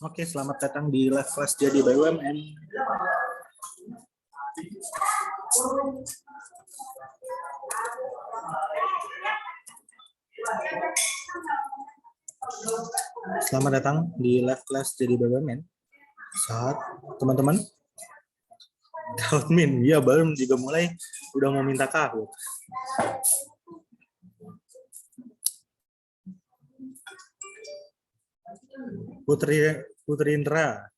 Oke, selamat datang di live kelas jadi BUMN. Selamat datang di live kelas jadi BUMN. Saat teman-teman, Kahut Min, ya baru juga mulai udah mau minta kahut. Putri Indra,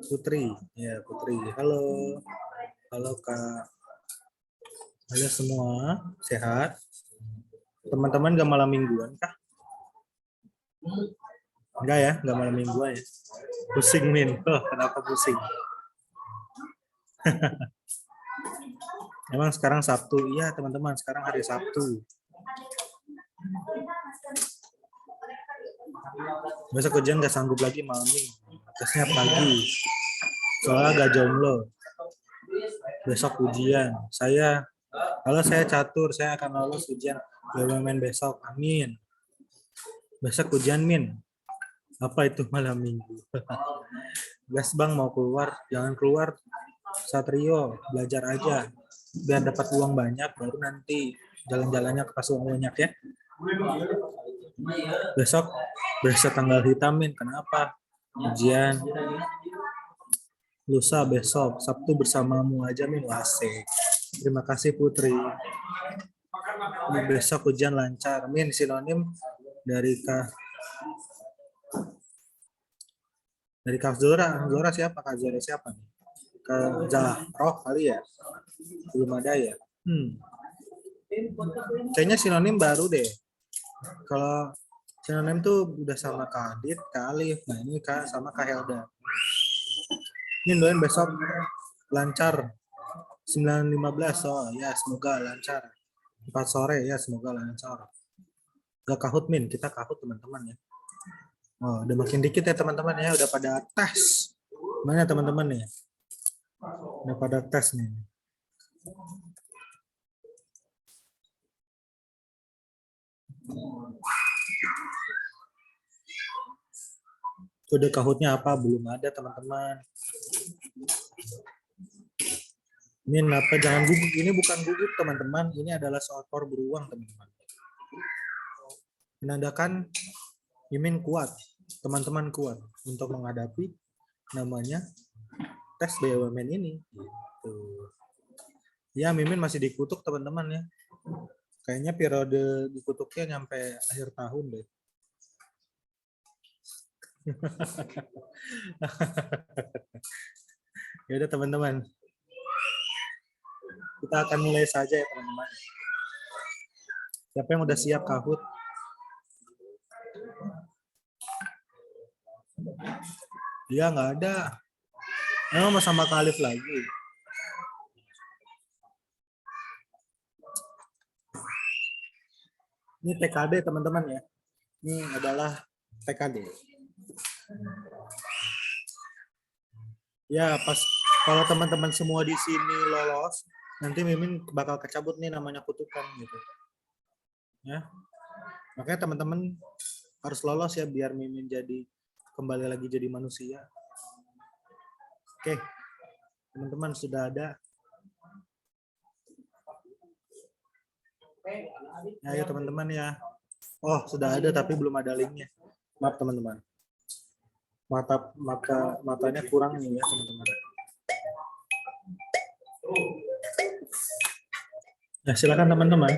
Putri, ya Putri. Halo, halo Kak. Halo semua, sehat? Teman-teman gak malam mingguan kah? Enggak ya, enggak malam mingguan ya. Pusing Min, oh, kenapa pusing? Emang sekarang Sabtu, iya teman-teman, sekarang hari Sabtu. Besok ujian gak sanggup lagi malam ini, tesnya pagi, soalnya gak jomblo. Besok ujian, kalau saya catur, saya akan lolos ujian BUMN besok, amin. Besok ujian Min, apa itu malam minggu? Gas bang mau keluar, jangan keluar Satrio, belajar aja biar dapat uang banyak, baru nanti jalan-jalannya ke pas uang banyak ya. Besok besok tanggal hitamin, kenapa? Ujian. Lusa besok, Sabtu bersamamu aja Min, asik. Terima kasih Putri. Besok ujian lancar, Min sinonim dari Kak Zora. Zora siapa? Kak Zora siapa nih? Kak Zahroh kali ya? Belum ada ya? Kayaknya sinonim baru deh. Kalau sinonim tuh udah sama Kak Adit, Kak Alif. Nah ini sama Kak Helda. Ini doain besok lancar 9.15. Oh ya semoga lancar. 4 sore ya semoga lancar. Gak kahut Min, kita kahut teman-teman ya. Oh, udah makin dikit ya teman-teman ya, udah pada tes. Mana teman-teman nih? Udah pada tes nih. Kode kahutnya apa? Belum ada teman-teman. Ini apa? Jangan gugup. Ini bukan gugup teman-teman. Ini adalah soal power beruang teman-teman. Menandakan Mimin kuat, teman-teman kuat untuk menghadapi namanya tes BUMN ini. Gitu. Ya Mimin masih dikutuk teman-teman ya. Kayaknya periode dikutuknya nyampe akhir tahun deh. Ya udah teman-teman. Kita akan mulai saja ya teman-teman. Siapa yang udah siap kahut? Dia nggak ada. Emang mau sama Kalif lagi. Ini TKD teman-teman ya. Ini adalah TKD. Ya pas kalau teman-teman semua di sini lolos, nanti Mimin bakal kecabut nih namanya kutukan gitu. Ya. Makanya teman-teman harus lolos ya biar Mimin jadi kembali lagi jadi manusia. Oke. Teman-teman sudah ada. Ya, ayo teman-teman ya. Oh, sudah ada tapi belum ada linknya. Maaf teman-teman. Matanya kurang nih ya teman-teman. Ya, silakan teman-teman.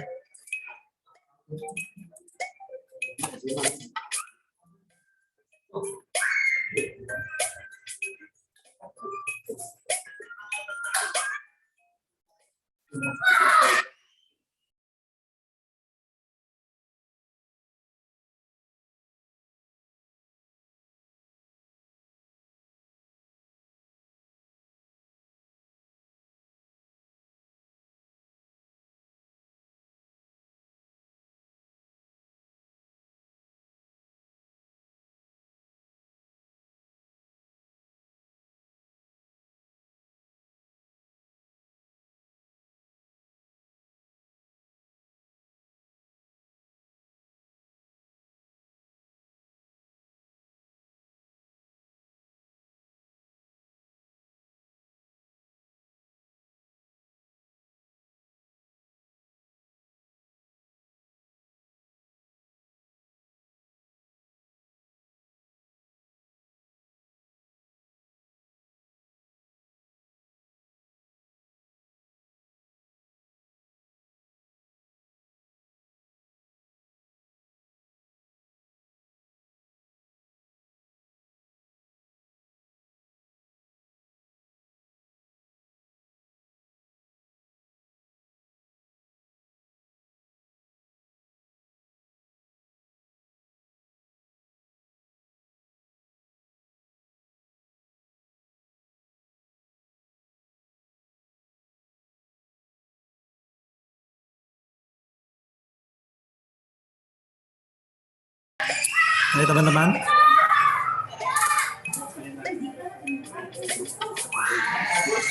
Oke teman-teman,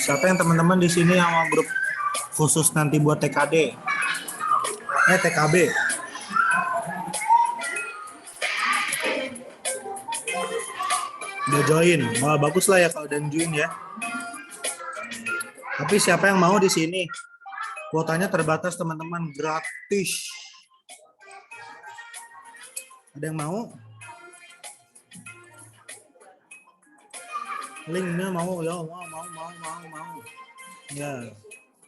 siapa yang teman-teman di sini yang mau grup khusus nanti buat TKD? TKB. Udah join. Wah, bagus lah ya kalau udah join ya. Tapi siapa yang mau di sini? Kuotanya terbatas teman-teman, gratis. Ada yang mau? Linknya mau ya, mau. Ya,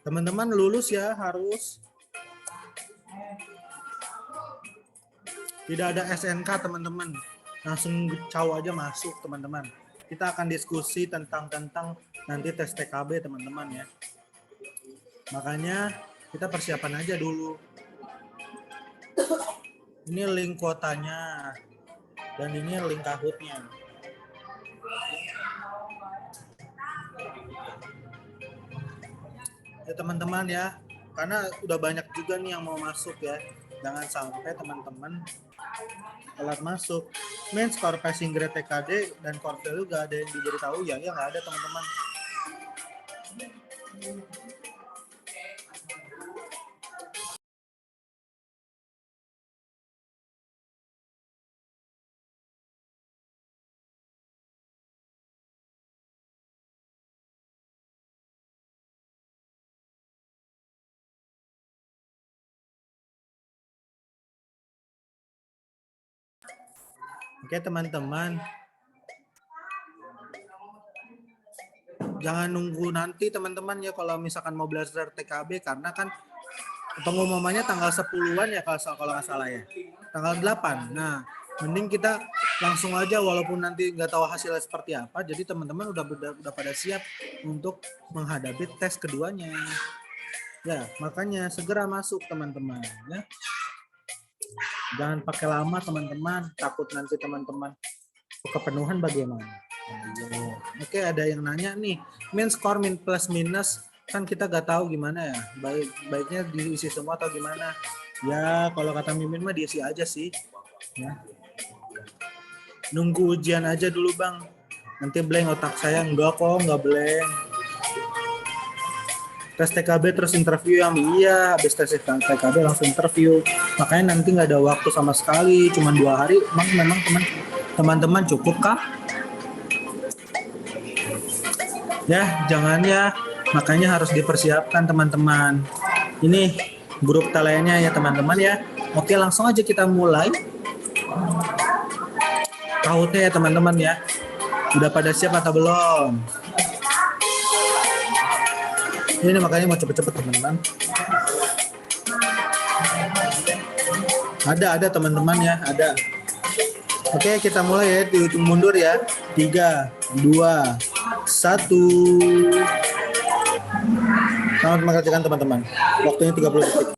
teman-teman lulus ya harus. Tidak ada SNK teman-teman, langsung caw aja masuk teman-teman. Kita akan diskusi tentang nanti tes TKB teman-teman ya. Makanya kita persiapan aja dulu. Ini link kuotanya dan ini link kahutnya. Ya teman-teman ya, karena udah banyak juga nih yang mau masuk ya. Jangan sampai teman-teman telat masuk. Main skor passing grade TKD dan core value gak ada yang diberitahu ya, nggak ada teman-teman. Oke teman-teman, jangan nunggu nanti teman-teman ya kalau misalkan mau belajar TKB, karena kan pengumumannya tanggal 10-an ya kalau nggak salah ya. Tanggal 8. Nah, mending kita langsung aja walaupun nanti nggak tahu hasilnya seperti apa. Jadi teman-teman udah pada siap untuk menghadapi tes keduanya. Ya, makanya segera masuk teman-teman ya. Jangan pakai lama teman-teman, takut nanti teman-teman kepenuhan bagaimana. Oke, ada yang nanya nih, min skor min plus minus kan kita gak tahu gimana ya, baiknya diisi semua atau gimana. Ya kalau kata Mimin mah diisi aja sih ya. Nunggu ujian aja dulu bang, nanti blank otak saya. Enggak kok, nggak blank. Tes TKB terus interview yang iya, habis tes TKB langsung interview, makanya nanti nggak ada waktu sama sekali, cuma 2 hari. Memang teman-teman cukup kah ya? Jangan ya, makanya harus dipersiapkan teman-teman. Ini grup talentnya ya teman-teman ya. Oke, langsung aja kita mulai tautnya ya teman-teman ya. Udah pada siap atau belum? Ini makanya mau cepet-cepet teman-teman. Ada teman-teman ya, ada. Oke, kita mulai ya, dihitung mundur ya. 3, 2, 1. Selamat mengerjakan teman-teman. Waktunya 30 detik.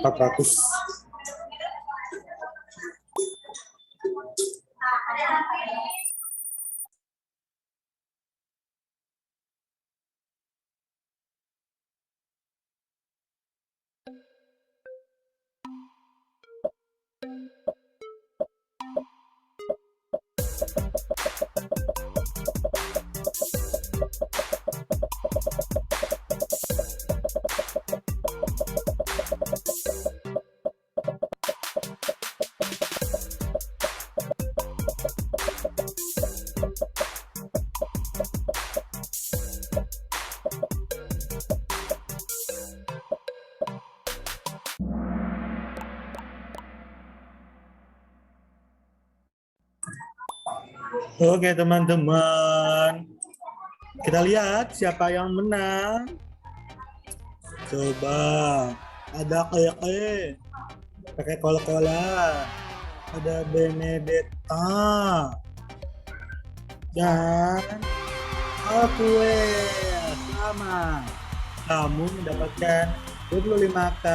400. Oke teman-teman, kita lihat siapa yang menang. Coba ada kayak pakai cola-cola, ada Benedetta dan Aqua. Sama, kamu mendapatkan 25k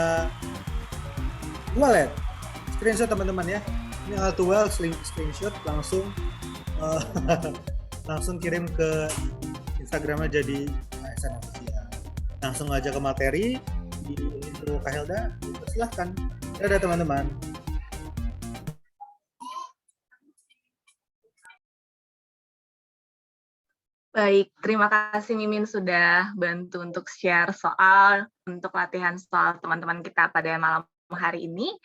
wallet. Screenshot teman-teman ya. Ini Altuel screenshot langsung langsung kirim ke Instagramnya jadi ASN Official. Langsung aja ke materi di intro Kak Helda. Silahkan. Dadah teman-teman. Baik, terima kasih Mimin sudah bantu untuk share soal untuk latihan soal teman-teman kita pada malam hari ini.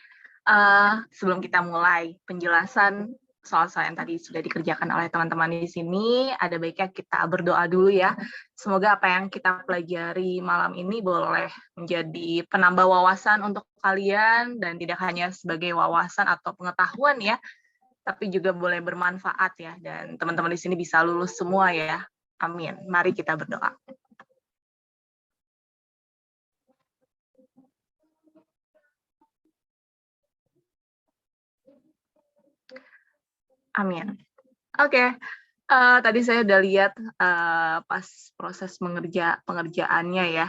Sebelum kita mulai penjelasan soal-soal yang tadi sudah dikerjakan oleh teman-teman di sini, ada baiknya kita berdoa dulu ya. Semoga apa yang kita pelajari malam ini boleh menjadi penambah wawasan untuk kalian, dan tidak hanya sebagai wawasan atau pengetahuan ya, tapi juga boleh bermanfaat ya, dan teman-teman di sini bisa lulus semua ya. Amin. Mari kita berdoa. Amin. Oke. Tadi saya udah lihat pas proses pengerjaannya ya.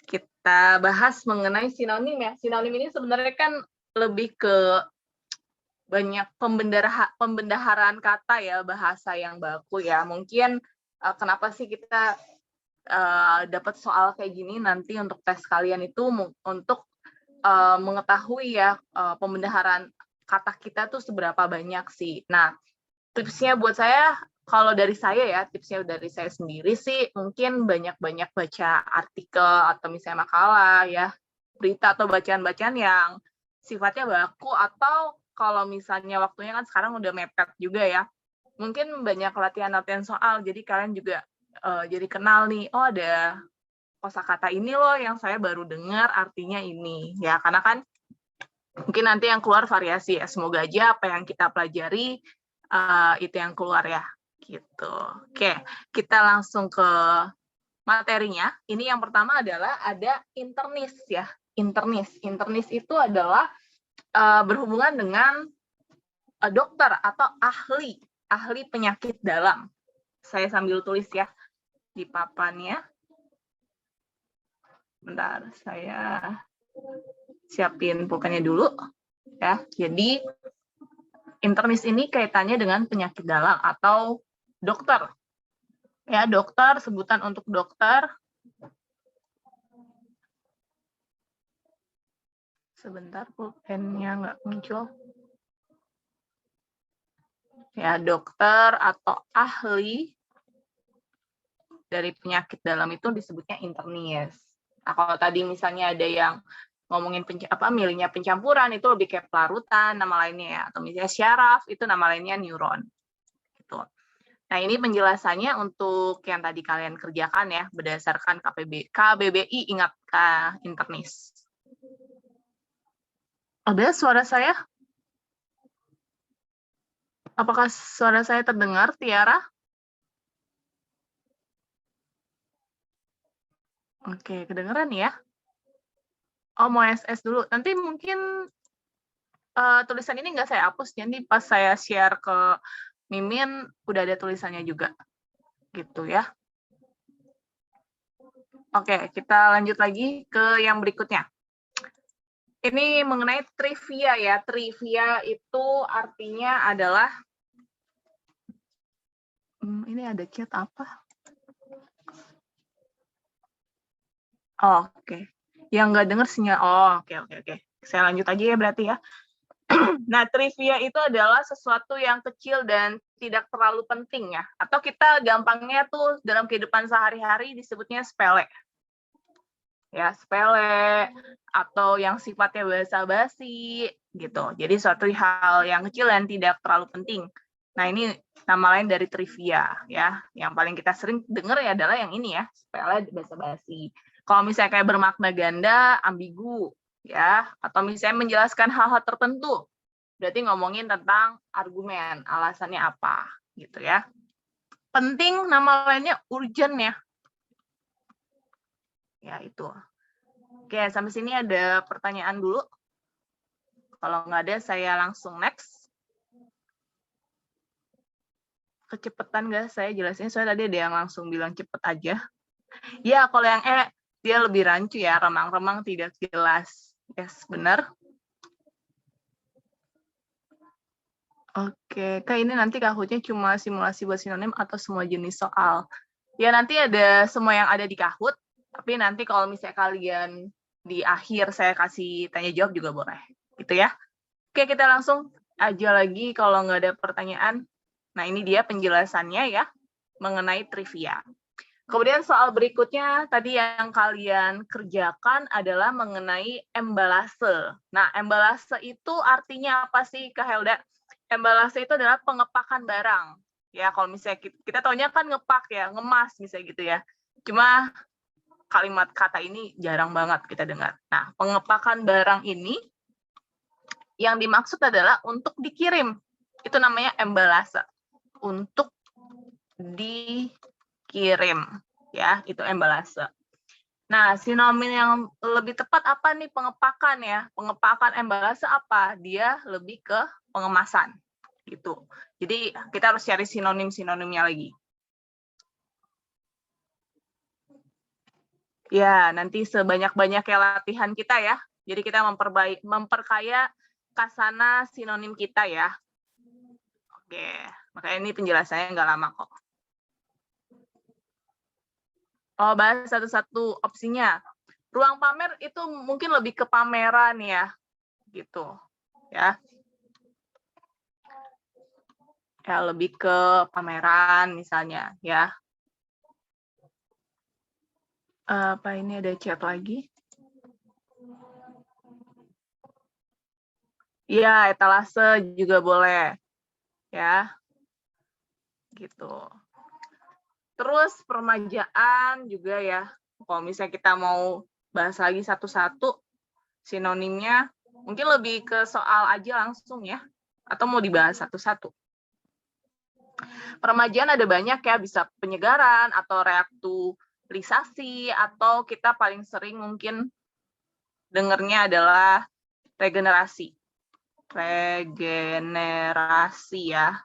Kita bahas mengenai sinonim ya. Sinonim ini sebenarnya kan lebih ke banyak pembendaharaan kata ya, bahasa yang baku ya. Mungkin kenapa sih kita dapat soal kayak gini nanti untuk tes kalian itu untuk mengetahui ya pembendaharaan kata kita tuh seberapa banyak sih. Nah, tipsnya buat saya, kalau dari saya ya, tipsnya dari saya sendiri sih, mungkin banyak-banyak baca artikel atau misalnya makalah ya, berita atau bacaan-bacaan yang sifatnya baku, atau kalau misalnya waktunya kan sekarang udah mepet juga ya, mungkin banyak latihan-latihan soal, jadi kalian juga jadi kenal nih, oh ada kosakata ini loh yang saya baru dengar artinya ini ya, karena kan mungkin nanti yang keluar variasi ya. Semoga aja apa yang kita pelajari itu yang keluar ya, gitu. Oke, kita langsung ke materinya. Ini yang pertama adalah ada internis ya. Internis itu adalah berhubungan dengan dokter atau ahli penyakit dalam. Saya sambil tulis ya di papannya. Bentar, saya siapin pulpennya dulu ya. Jadi internis ini kaitannya dengan penyakit dalam atau dokter. Ya, dokter, sebutan untuk dokter. Sebentar, pulpennya nggak muncul. Ya, dokter atau ahli dari penyakit dalam itu disebutnya internis. Nah, kalau tadi misalnya ada yang ngomongin milihnya pencampuran, itu lebih kayak pelarutan nama lainnya ya, atau misalnya syaraf itu nama lainnya neuron gitu. Nah, ini penjelasannya untuk yang tadi kalian kerjakan ya, berdasarkan KBBI, ingat internis. Ada suara saya? Apakah suara saya terdengar, Tiara? Oke, kedengeran ya? Oh, mau SS dulu. Nanti mungkin tulisan ini nggak saya hapus, jadi pas saya share ke Mimin, udah ada tulisannya juga. Gitu ya. Oke, kita lanjut lagi ke yang berikutnya. Ini mengenai trivia ya. Trivia itu artinya adalah, ini ada chat apa? Oh, oke. Yang nggak dengar sinyal. Oh, oke. Saya lanjut aja ya berarti ya. Nah, trivia itu adalah sesuatu yang kecil dan tidak terlalu penting ya. Atau kita gampangnya tuh dalam kehidupan sehari-hari disebutnya sepele. Ya, sepele atau yang sifatnya basa-basi gitu. Jadi suatu hal yang kecil dan tidak terlalu penting. Nah, ini nama lain dari trivia ya. Yang paling kita sering dengar ya adalah yang ini ya, sepele, basa-basi. Kalau misalnya kayak bermakna ganda, ambigu ya, atau misalnya menjelaskan hal-hal tertentu, berarti ngomongin tentang argumen, alasannya apa gitu ya. Penting nama lainnya urgent ya. Ya, itu. Oke, sampai sini ada pertanyaan dulu. Kalau nggak ada, saya langsung next. Kecepatan nggak saya jelasin? Soalnya tadi ada yang langsung bilang cepet aja. Ya, kalau yang dia lebih rancu ya, remang-remang tidak jelas. Yes, benar. Oke, Kak, ini nanti Kahoot-nya cuma simulasi buat sinonim atau semua jenis soal? Ya, nanti ada semua yang ada di Kahoot, tapi nanti kalau misalnya kalian di akhir saya kasih tanya jawab juga boleh. Gitu ya. Oke, kita langsung aja lagi kalau nggak ada pertanyaan. Nah, ini dia penjelasannya ya, mengenai trivia. Kemudian soal berikutnya tadi yang kalian kerjakan adalah mengenai embalase. Nah, embalase itu artinya apa sih, Kak Helda? Embalase itu adalah pengepakan barang. Ya, kalau misalnya kita taunya kan ngepak ya, ngemas misalnya gitu ya. Cuma kalimat kata ini jarang banget kita dengar. Nah, pengepakan barang ini yang dimaksud adalah untuk dikirim. Itu namanya embalase. Untuk dikirim. Ya, itu embalase. Nah, sinonim yang lebih tepat apa nih pengepakan ya? Pengepakan embalase apa? Dia lebih ke pengemasan. Gitu. Jadi kita harus cari sinonim-sinonimnya lagi. Ya, nanti sebanyak-banyaknya latihan kita ya. Jadi kita memperkaya kasana sinonim kita ya. Oke, makanya ini penjelasannya nggak lama kok. Oh, bahas satu-satu opsinya. Ruang pamer itu mungkin lebih ke pameran ya, gitu. Ya, lebih ke pameran misalnya ya. Apa ini ada chat lagi? Iya, etalase juga boleh. Ya. Gitu. Terus permajaan juga ya. Kalau misalnya kita mau bahas lagi satu-satu sinonimnya, mungkin lebih ke soal aja langsung ya. Atau mau dibahas satu-satu. Permajaan ada banyak ya, bisa penyegaran atau reaktualisasi, atau kita paling sering mungkin dengernya adalah regenerasi. Regenerasi ya.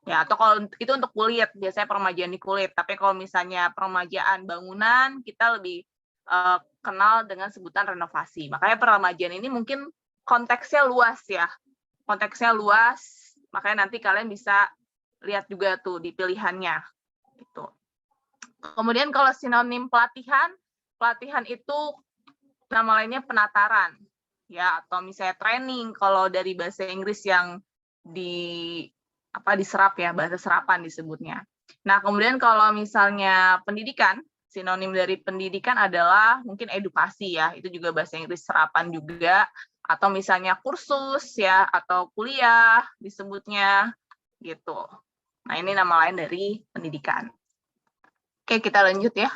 Ya, atau kalau itu untuk kulit, biasanya permajaan di kulit. Tapi kalau misalnya permajaan bangunan, kita lebih kenal dengan sebutan renovasi. Makanya permajaan ini mungkin konteksnya luas ya. Konteksnya luas, makanya nanti kalian bisa lihat juga tuh di pilihannya. Gitu. Kemudian kalau sinonim pelatihan, pelatihan itu nama lainnya penataran. Ya, atau misalnya training kalau dari bahasa Inggris yang diserap ya, bahasa serapan disebutnya. Nah, kemudian kalau misalnya pendidikan, sinonim dari pendidikan adalah mungkin edukasi ya, itu juga bahasa Inggris serapan juga, atau misalnya kursus ya, atau kuliah disebutnya gitu. Nah, ini nama lain dari pendidikan. Oke, kita lanjut ya.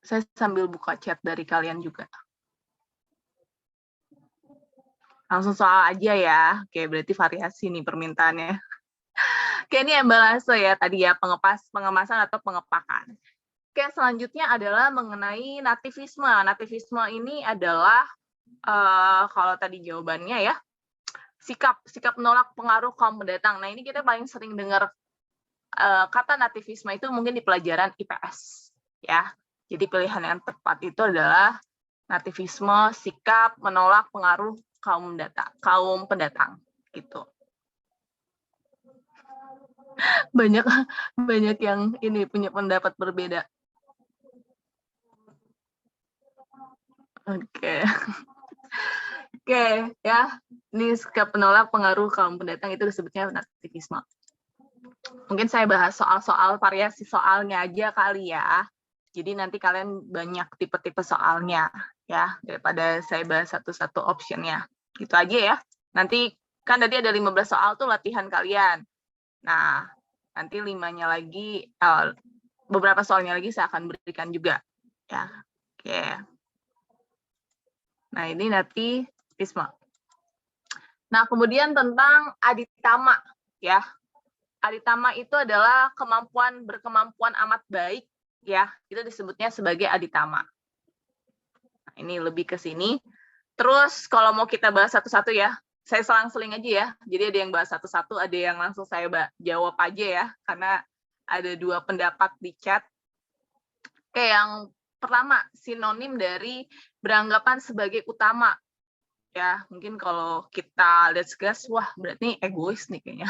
Saya sambil buka chat dari kalian juga. Langsung soal aja ya. Oke, berarti variasi nih permintaannya. Oke, ini embalase ya tadi ya, pengemasan atau pengepakan. Oke, selanjutnya adalah mengenai nativisme. Nativisme ini adalah kalau tadi jawabannya ya, sikap menolak pengaruh kaum pendatang. Nah, ini kita paling sering dengar kata nativisme itu mungkin di pelajaran IPS ya. Jadi pilihan yang tepat itu adalah nativisme, sikap menolak pengaruh kaum pendatang gitu. Banyak yang ini punya pendapat berbeda. Oke. Oke, ya. Ini sikap penolak pengaruh kaum pendatang itu disebutnya nativisme. Mungkin saya bahas soal-soal variasi soalnya aja kali ya. Jadi nanti kalian banyak tipe-tipe soalnya ya, daripada saya bahas satu-satu optionnya. Gitu aja ya. Nanti kan tadi ada 15 soal tuh latihan kalian. Nah, nanti 5-nya lagi, beberapa soalnya lagi saya akan berikan juga. Ya, oke. Nah, ini nanti Pisma. Nah, kemudian tentang aditama, ya. Aditama itu adalah berkemampuan amat baik, ya. Itu disebutnya sebagai aditama. Nah, ini lebih ke sini. Terus kalau mau kita bahas satu-satu ya, saya selang-seling aja ya. Jadi ada yang bahas satu-satu, ada yang langsung saya jawab aja ya, karena ada 2 pendapat di chat. Oke, yang pertama, sinonim dari beranggapan sebagai utama. Ya, mungkin kalau kita lihat sekilas, wah berarti egois nih kayaknya.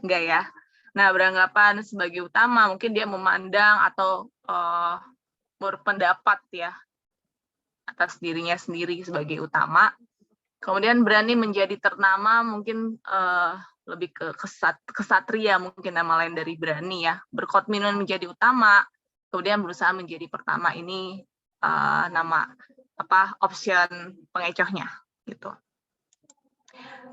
Enggak ya. Nah, beranggapan sebagai utama, mungkin dia memandang atau berpendapat ya atas dirinya sendiri sebagai utama. Kemudian berani menjadi ternama, mungkin lebih ke kesatria, mungkin nama lain dari berani ya. Berkomitmen menjadi utama, kemudian berusaha menjadi pertama, ini nama option pengecohnya gitu.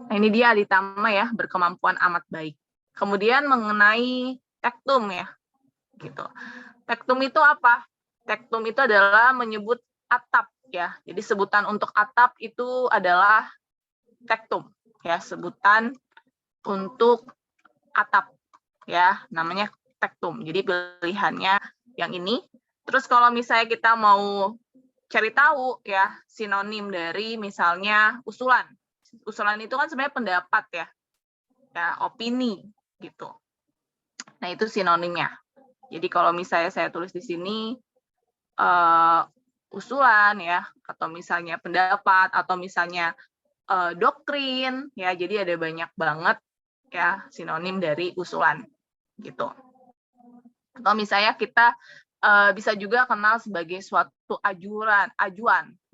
Nah, ini dia aditama ya, berkemampuan amat baik. Kemudian mengenai tektum ya, gitu. Tektum itu apa? Tektum itu adalah menyebut atap ya. Jadi sebutan untuk atap itu adalah tektum ya, sebutan untuk atap ya, namanya tektum. Jadi pilihannya yang ini. Terus kalau misalnya kita mau cari tahu ya sinonim dari misalnya usulan. Usulan itu kan sebenarnya pendapat ya. Ya, opini gitu. Nah, itu sinonimnya. Jadi kalau misalnya saya tulis di sini usulan ya, atau misalnya pendapat, atau misalnya doktrin ya, jadi ada banyak banget ya sinonim dari usulan gitu. Atau misalnya kita bisa juga kenal sebagai suatu ajuan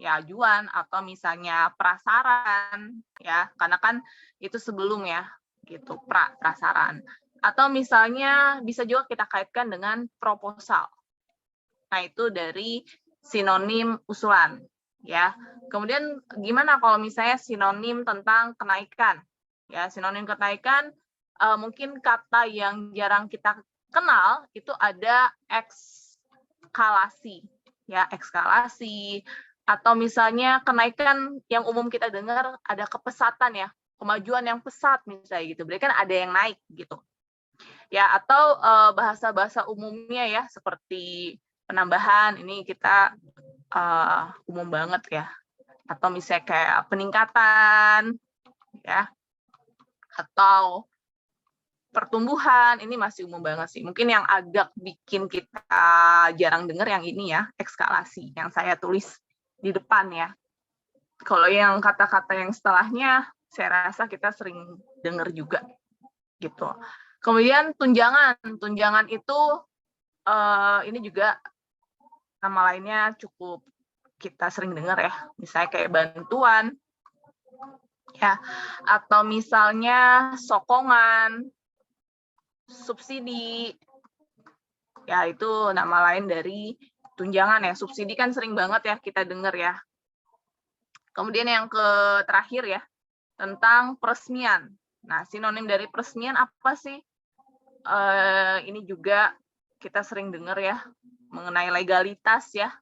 ya, ajuan atau misalnya prasaran ya, karena kan itu sebelum ya gitu, prasaran. Atau misalnya bisa juga kita kaitkan dengan proposal. Nah, itu dari sinonim usulan ya. Kemudian gimana kalau misalnya sinonim tentang kenaikan? Ya, sinonim kenaikan mungkin kata yang jarang kita kenal itu ada ekskalasi. Ya, ekskalasi atau misalnya kenaikan yang umum kita dengar ada kepesatan ya, kemajuan yang pesat misalnya gitu. Berarti kan ada yang naik gitu. Ya, atau bahasa-bahasa umumnya ya seperti penambahan, ini kita umum banget ya. Atau misalnya kayak peningkatan ya, atau pertumbuhan, ini masih umum banget sih. Mungkin yang agak bikin kita jarang dengar yang ini ya, ekskalasi, yang saya tulis di depan ya. Kalau yang kata-kata yang setelahnya, saya rasa kita sering dengar juga gitu. Kemudian tunjangan itu ini juga nama lainnya cukup kita sering dengar ya, misalnya kayak bantuan, ya, atau misalnya sokongan, subsidi, ya itu nama lain dari tunjangan ya. Subsidi kan sering banget ya kita dengar ya. Kemudian yang terakhir ya, tentang peresmian. Nah, sinonim dari peresmian apa sih? Ini juga kita sering dengar ya, mengenai legalitas ya,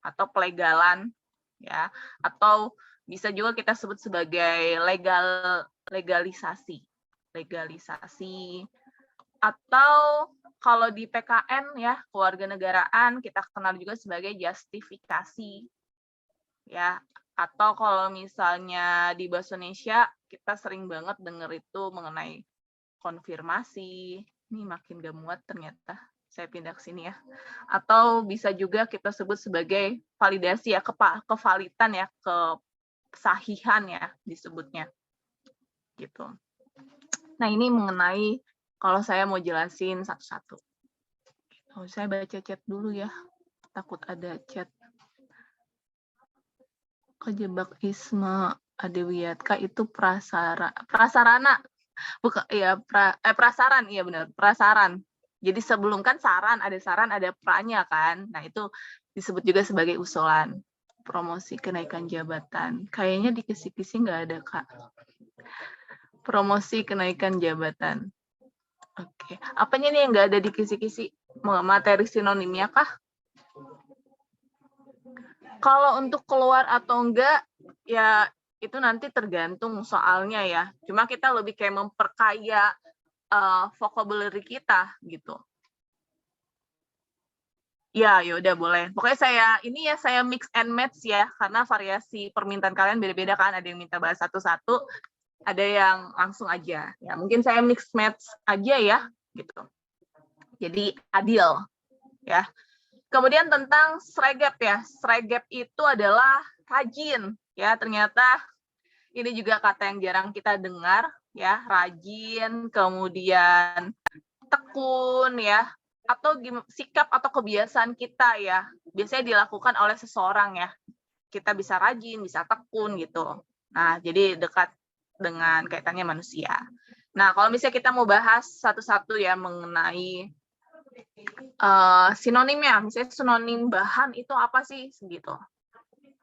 atau pelegalan ya, atau bisa juga kita sebut sebagai legalisasi, atau kalau di PKN ya, kewarganegaraan, kita kenal juga sebagai justifikasi ya, atau kalau misalnya di bahasa Indonesia kita sering banget dengar itu mengenai konfirmasi. Ini makin gak muat ternyata. Saya pindah ke sini ya. Atau bisa juga kita sebut sebagai validasi ya, kevalitan ya, kesahihan ya disebutnya. Gitu. Nah, ini mengenai kalau saya mau jelasin satu-satu. Oh, saya baca chat dulu ya. Takut ada chat. Kejebak Isma Adewiatka itu prasarana. Bukan, ya, prasaran, iya benar, prasaran. Jadi sebelum kan saran, ada pranya kan. Nah, itu disebut juga sebagai usulan. Promosi kenaikan jabatan. Kayaknya di kisi-kisi nggak ada, Kak. Promosi kenaikan jabatan. Oke. Apanya nih yang nggak ada di kisi-kisi? Materi sinonimnya kah? Kalau untuk keluar atau enggak, ya itu nanti tergantung soalnya ya. Cuma kita lebih kayak memperkaya vocabulary kita gitu. Ya, yaudah boleh. Pokoknya saya mix and match ya, karena variasi permintaan kalian beda-beda kan. Ada yang minta bahas satu-satu, ada yang langsung aja. Ya, mungkin saya mix match aja ya, gitu. Jadi adil, ya. Kemudian tentang sregep ya. Sregep itu adalah rajin, ya. Ternyata ini juga kata yang jarang kita dengar, ya. Rajin, kemudian tekun, ya. Atau sikap atau kebiasaan kita ya. Biasanya dilakukan oleh seseorang ya. Kita bisa rajin, bisa tekun gitu. Nah, jadi dekat dengan kaitannya manusia. Nah, kalau misalnya kita mau bahas satu-satu ya mengenai sinonimnya, misalnya sinonim bahan itu apa sih gitu.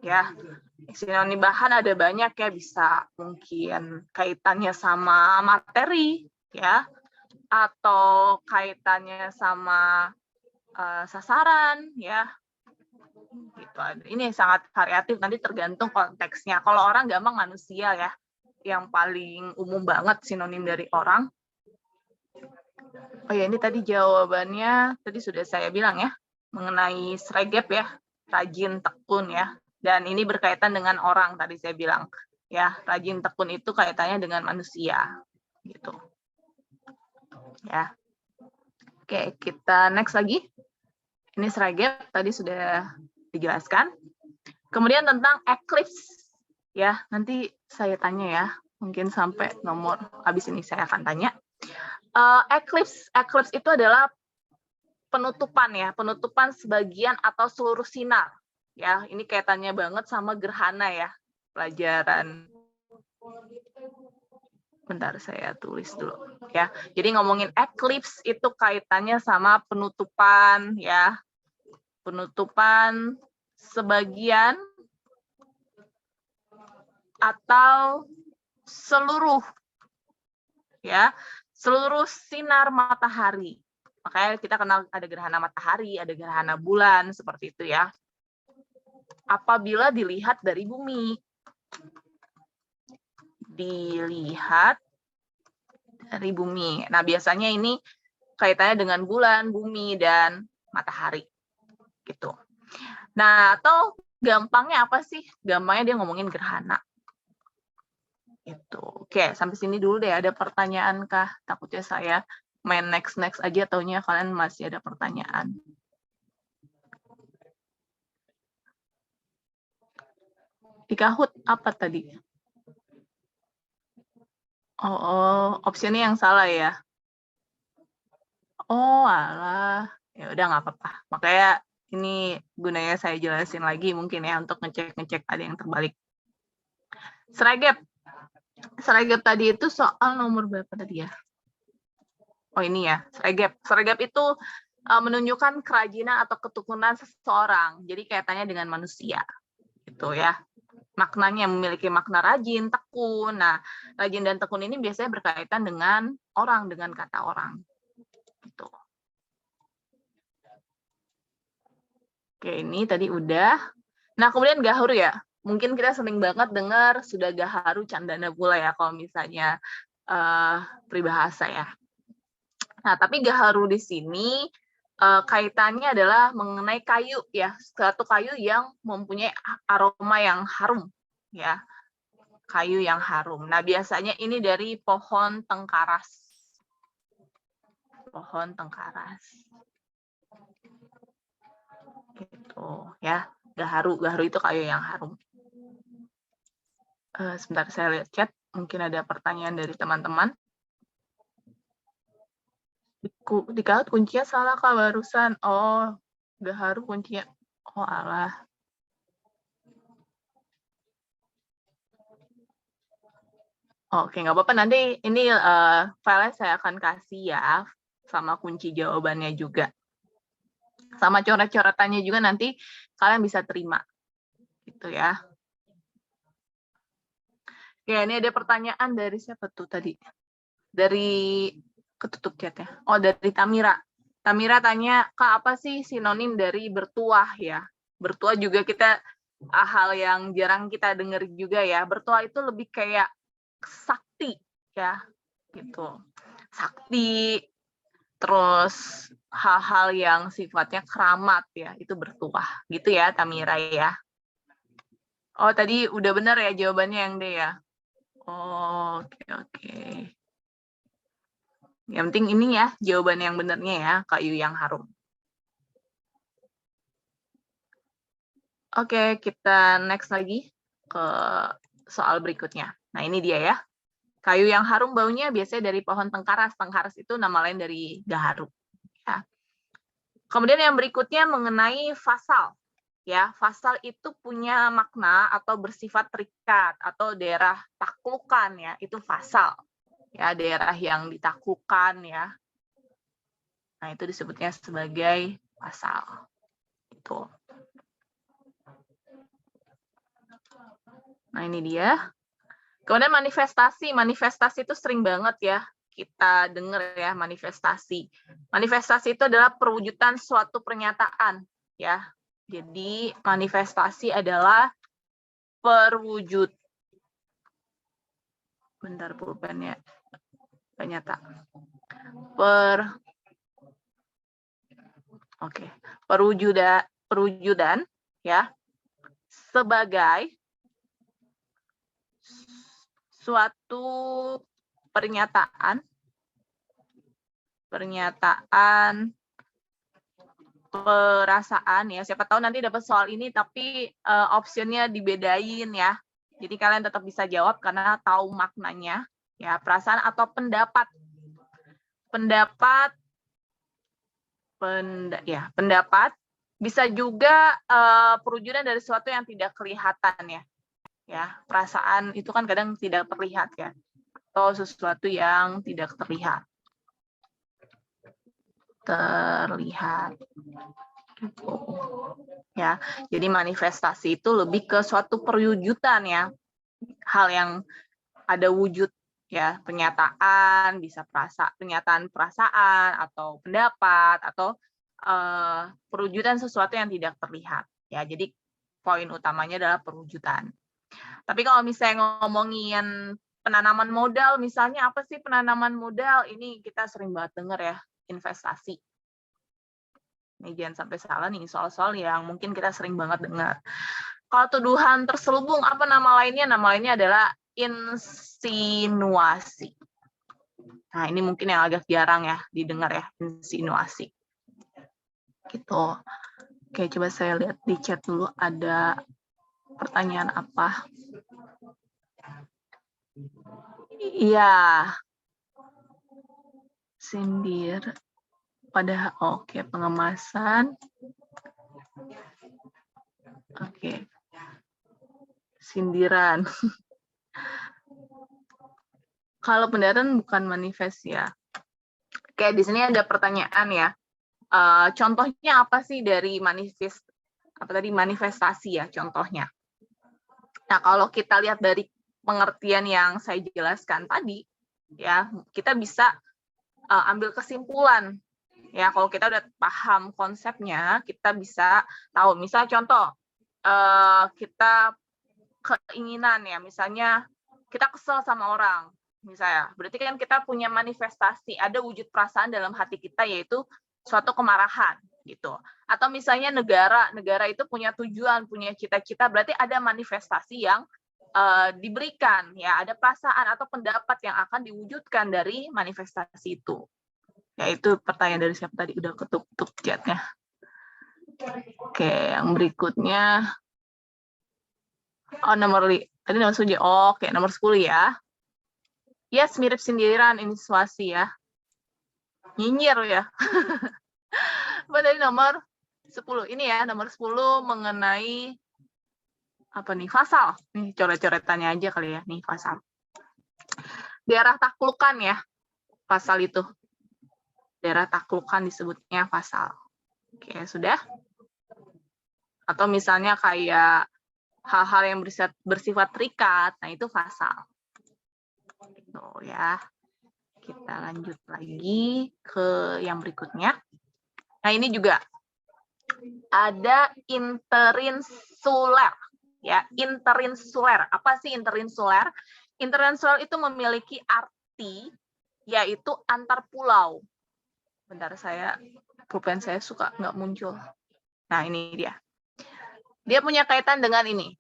ya. Sinonim bahan ada banyak ya, bisa mungkin kaitannya sama materi ya, atau kaitannya sama sasaran ya. Gitu. Ini sangat variatif, nanti tergantung konteksnya. Kalau orang gampang manusia ya, yang paling umum banget sinonim dari orang. Oh ya, ini tadi jawabannya tadi sudah saya bilang ya, mengenai sregep ya, rajin tekun ya. Dan ini berkaitan dengan orang tadi saya bilang ya, rajin tekun itu kaitannya dengan manusia gitu. Ya. Oke, kita next lagi. Ini sregep tadi sudah dijelaskan. Kemudian tentang eclipse ya, nanti saya tanya ya, mungkin sampai nomor habis ini saya akan tanya. Eclipse itu adalah penutupan ya, penutupan sebagian atau seluruh sinar ya. Ini kaitannya banget sama gerhana ya, pelajaran. Bentar saya tulis dulu ya. Jadi ngomongin eclipse itu kaitannya sama penutupan ya, penutupan sebagian atau seluruh ya, seluruh sinar matahari. Makanya kita kenal ada gerhana matahari, ada gerhana bulan, seperti itu ya. Apabila dilihat dari bumi. Dilihat dari bumi. Nah, biasanya ini kaitannya dengan bulan, bumi, dan matahari. Gitu. Nah, atau gampangnya apa sih? Gampangnya dia ngomongin gerhana. Itu. Oke, sampai sini dulu deh. Ada pertanyaan kah? Takutnya saya main next aja, taunya kalian masih ada pertanyaan. Di Kahoot apa tadi? Oh, opsinya yang salah ya. Oh, alah. Ya udah nggak apa-apa. Makanya ini gunanya saya jelasin lagi mungkin ya, untuk ngecek ada yang terbalik. Sregep tadi itu soal nomor berapa tadi ya? Oh ini ya, sregep itu menunjukkan kerajinan atau ketekunan seseorang. Jadi kaitannya dengan manusia. Gitu ya. Maknanya memiliki makna rajin, tekun. Nah, rajin dan tekun ini biasanya berkaitan dengan orang, dengan kata orang. Gitu. Oke, ini tadi udah. Nah, kemudian gaharu ya. Mungkin kita sering banget dengar sudah gaharu candana pula ya, kalau misalnya peribahasa ya. Nah, tapi gaharu di sini kaitannya adalah mengenai kayu ya, suatu kayu yang mempunyai aroma yang harum ya, kayu yang harum. Nah, biasanya ini dari pohon tengkaras. Pohon tengkaras. Gitu ya, gaharu itu kayu yang harum. Sebentar saya lihat chat, mungkin ada pertanyaan dari teman-teman. Di Kahoot kuncinya salah Kak barusan. Oh, gaharu kuncinya. Oh alah. Oke, nggak apa-apa. Nanti ini file saya akan kasih ya, sama kunci jawabannya juga. Sama coret-coretannya juga nanti kalian bisa terima. Gitu ya. Oke, ini ada pertanyaan dari siapa tuh tadi? Dari ketutup chat ya. Oh, dari Tamira. Tamira tanya, Kak, apa sih sinonim dari bertuah ya? Bertuah juga kita hal yang jarang kita dengar juga ya. Bertuah itu lebih kayak sakti ya, gitu. Sakti, terus hal-hal yang sifatnya keramat ya, itu bertuah. Gitu ya, Tamira ya. Oh, tadi udah benar ya jawabannya yang D ya? Oh, oke. Yang penting ini ya, jawaban yang benernya ya, kayu yang harum. Oke, kita next lagi ke soal berikutnya. Nah, ini dia ya. Kayu yang harum baunya biasanya dari pohon tengkaras. Tengkaras itu nama lain dari gaharu. Ya. Kemudian yang berikutnya mengenai fasal. Ya, fasal itu punya makna atau bersifat terikat atau daerah taklukan ya, itu fasal. Ya, daerah yang ditaklukkan ya. Nah, itu disebutnya sebagai fasal. Itu. Nah, ini dia. Kemudian manifestasi. Manifestasi itu sering banget ya kita dengar ya, manifestasi. Manifestasi itu adalah perwujudan suatu pernyataan ya. Jadi manifestasi adalah perwujud. Bentar pulpennya. Ternyata. Perwujudan ya sebagai suatu pernyataan perasaan ya. Siapa tahu nanti dapat soal ini tapi optionnya dibedain ya. Jadi kalian tetap bisa jawab karena tahu maknanya ya, perasaan atau pendapat. Pendapat bisa juga perwujudan dari sesuatu yang tidak kelihatan ya. Ya, perasaan itu kan kadang tidak terlihat ya, atau sesuatu yang tidak terlihat. Gitu. Ya, jadi manifestasi itu lebih ke suatu perwujudan ya, hal yang ada wujud ya, pernyataan, bisa pernyataan perasaan atau pendapat atau perwujudan sesuatu yang tidak terlihat ya. Jadi poin utamanya adalah perwujudan. Tapi kalau misalnya ngomongin penanaman modal, misalnya apa sih penanaman modal? Ini kita sering banget dengar ya, investasi. Ini jangan sampai salah nih, soal-soal yang mungkin kita sering banget dengar. Kalau tuduhan terselubung, apa nama lainnya? Nama lainnya adalah insinuasi. Nah, ini mungkin yang agak jarang ya didengar ya, insinuasi. Gitu. Oke, coba saya lihat di chat dulu ada pertanyaan apa. Iya. Sindir. Pada oke, pengemasan. Oke. Sindiran. Kalau pendataan bukan manifest ya. Oke, di sini ada pertanyaan ya. Contohnya apa sih dari manifestasi ya contohnya. Nah, kalau kita lihat dari pengertian yang saya jelaskan tadi, ya kita bisa ambil kesimpulan. Ya, kalau kita udah paham konsepnya, kita bisa tahu. Misal contoh, kita keinginan ya, misalnya kita kesel sama orang, misalnya. Berarti kan kita punya manifestasi, ada wujud perasaan dalam hati kita yaitu suatu kemarahan gitu. Atau misalnya negara itu punya tujuan, punya cita-cita, berarti ada manifestasi yang diberikan ya, ada perasaan atau pendapat yang akan diwujudkan dari manifestasi itu. Ya, itu pertanyaan dari siapa tadi, udah ketuk-ketuk chatnya. Oke, yang berikutnya tadi nomor 7. Oke, nomor 10 ya. Yes, mirip sindiran, insinuasi ya. Nyinyir ya. Tadi nomor 10. Ini ya, nomor 10 mengenai apa nih? Fasal. Nih coret-coretannya aja kali ya, nih fasal. Daerah taklukan ya. Pasal itu. Daerah taklukan disebutnya fasal. Oke, sudah? Atau misalnya kayak hal-hal yang bersifat terikat, nah itu fasal. Gitu ya. Kita lanjut lagi ke yang berikutnya. Nah, ini juga ada interinsuler. Ya, interinsuler. Apa sih interinsuler? Interinsuler itu memiliki arti yaitu antar pulau. Bentar, pulpen saya suka nggak muncul. Nah, ini dia. Dia punya kaitan dengan ini.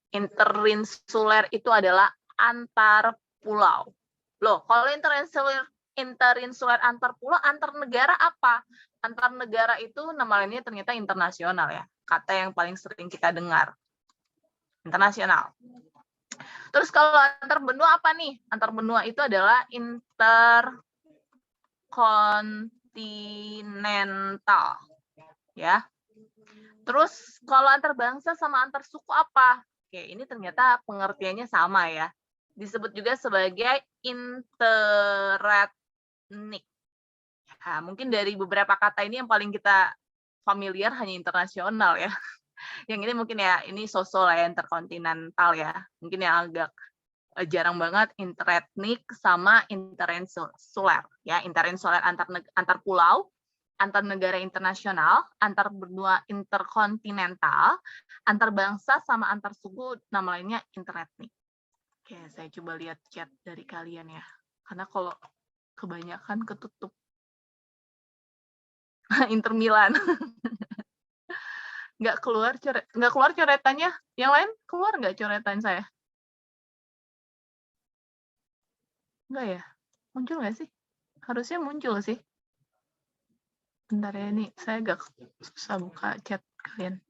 Interinsuler itu adalah antar pulau. Loh, kalau interinsuler antar pulau, antar negara apa? Antar negara itu nama lainnya ternyata internasional ya. Kata yang paling sering kita dengar. Internasional. Terus kalau antar benua apa nih? Antar benua itu adalah interkontinental. Ya. Terus kalau antar bangsa sama antar suku apa? Oke, ini ternyata pengertiannya sama ya. Disebut juga sebagai interetnik. Nah, mungkin dari beberapa kata ini yang paling kita familiar hanya internasional ya. Yang ini mungkin ya, ini so-so lah ya, interkontinental ya. Mungkin yang agak jarang banget interetnik sama interinsular ya, interinsular antar pulau, antar negara internasional, antar benua interkontinental, antar bangsa sama antar suku, nama lainnya interetnik. Oke, saya coba lihat chat dari kalian ya. Karena kalau kebanyakan ketutup. Inter Milan. Nggak keluar coretannya. Yang lain keluar nggak coretan saya? Enggak ya? Muncul nggak sih? Harusnya muncul sih. Bentar ya, ini saya agak susah buka chat kalian.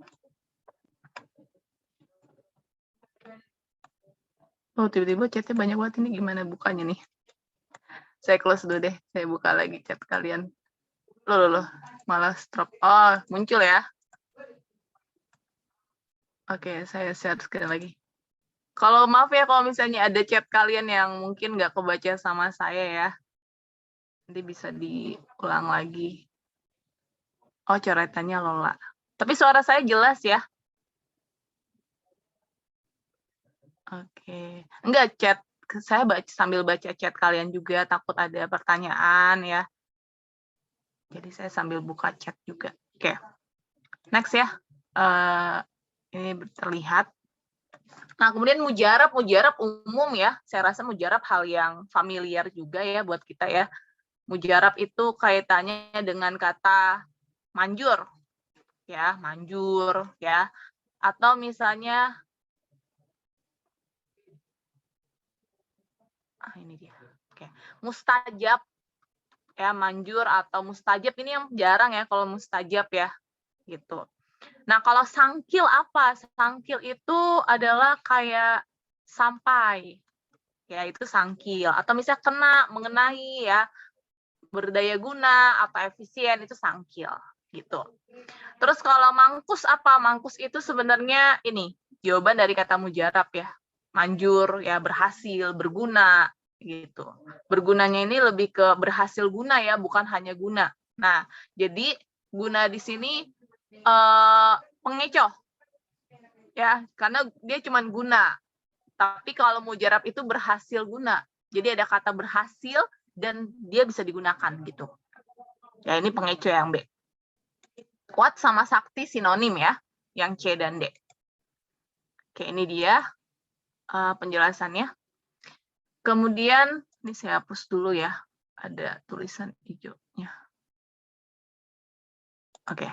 Oh, tiba-tiba chatnya banyak banget. Ini gimana bukanya nih? Saya close dulu deh. Saya buka lagi chat kalian. Loh. Malah stop. Oh, muncul ya. Oke, saya share screen lagi. Kalau maaf ya kalau misalnya ada chat kalian yang mungkin nggak kebaca sama saya ya. Nanti bisa diulang lagi. Oh, coretannya Lola. Tapi suara saya jelas ya? Oke. Enggak, chat. Saya sambil baca chat kalian juga, takut ada pertanyaan ya. Jadi saya sambil buka chat juga. Oke. Next ya. Ini terlihat. Nah, kemudian mujarab umum ya. Saya rasa mujarab hal yang familiar juga ya buat kita ya. Mujarab itu kaitannya dengan kata manjur. Ya, manjur ya. Atau misalnya ini dia. Oke. Mustajab ya, manjur atau mustajab ini yang jarang ya kalau mustajab ya. Gitu. Nah, kalau sangkil apa? Sangkil itu adalah kayak sampai. Ya, itu sangkil. Atau misalnya kena, mengenai ya, berdaya guna atau efisien itu sangkil gitu. Terus kalau mangkus apa? Mangkus itu sebenarnya ini jawaban dari kata mujarab ya. Manjur ya, berhasil, berguna gitu. Bergunanya ini lebih ke berhasil guna ya, bukan hanya guna. Nah, jadi guna di sini pengecoh ya, karena dia cuma guna. Tapi kalau mujarab itu berhasil guna. Jadi ada kata berhasil dan dia bisa digunakan gitu. Ya, ini pengecoh yang B. Kuat sama sakti sinonim ya, yang C dan D. Oke, ini dia penjelasannya. Kemudian, ini saya hapus dulu ya, ada tulisan hijaunya. Oke.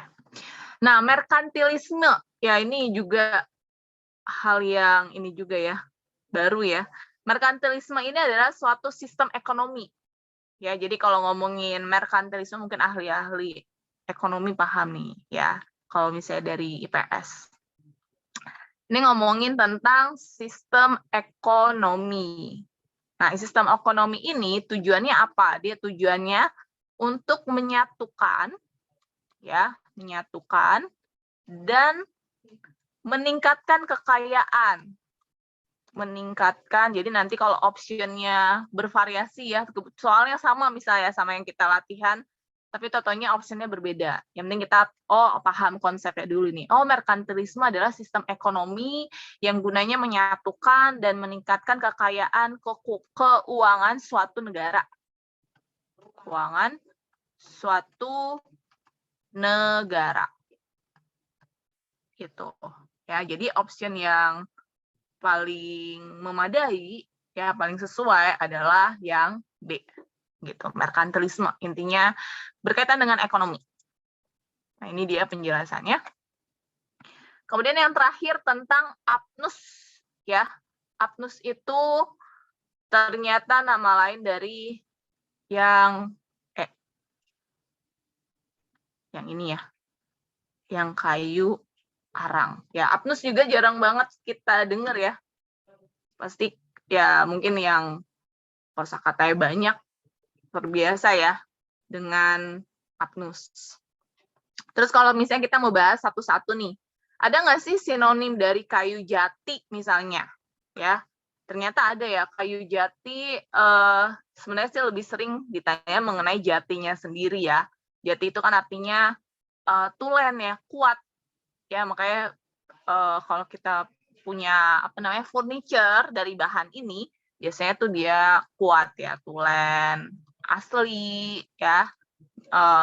Nah, merkantilisme, ya ini juga hal yang ini juga ya, baru ya. Merkantilisme ini adalah suatu sistem ekonomi. Ya, jadi kalau ngomongin merkantilisme mungkin ahli-ahli ekonomi paham nih ya. Kalau misalnya dari IPS. Ini ngomongin tentang sistem ekonomi. Nah, sistem ekonomi ini tujuannya apa? Dia tujuannya untuk menyatukan ya, menyatukan dan meningkatkan kekayaan. Meningkatkan, jadi nanti kalau optionnya bervariasi ya, soalnya sama misalnya sama yang kita latihan, tapi totalnya optionnya berbeda. Yang penting kita paham konsepnya dulu nih. Merkantilisme adalah sistem ekonomi yang gunanya menyatukan dan meningkatkan kekayaan keuangan suatu negara. Keuangan suatu negara. Gitu. Ya, jadi option yang paling memadai ya, paling sesuai adalah yang B. Gitu, merkantilisme intinya berkaitan dengan ekonomi. Nah, ini dia penjelasannya. Kemudian yang terakhir tentang apnus ya. Apnus itu ternyata nama lain dari yang yang ini ya. Yang kayu arang. Ya, apnus juga jarang banget kita dengar ya. Pasti ya mungkin yang kosakatanya banyak, terbiasa ya dengan apnus. Terus kalau misalnya kita mau bahas satu-satu nih, ada nggak sih sinonim dari kayu jati misalnya? Ya, ternyata ada ya, kayu jati sebenarnya sih lebih sering ditanya mengenai jatinya sendiri ya. Jati itu kan artinya tulen ya, kuat. Ya, makanya kalau kita punya furniture dari bahan ini, biasanya tuh dia kuat ya, tulen asli ya,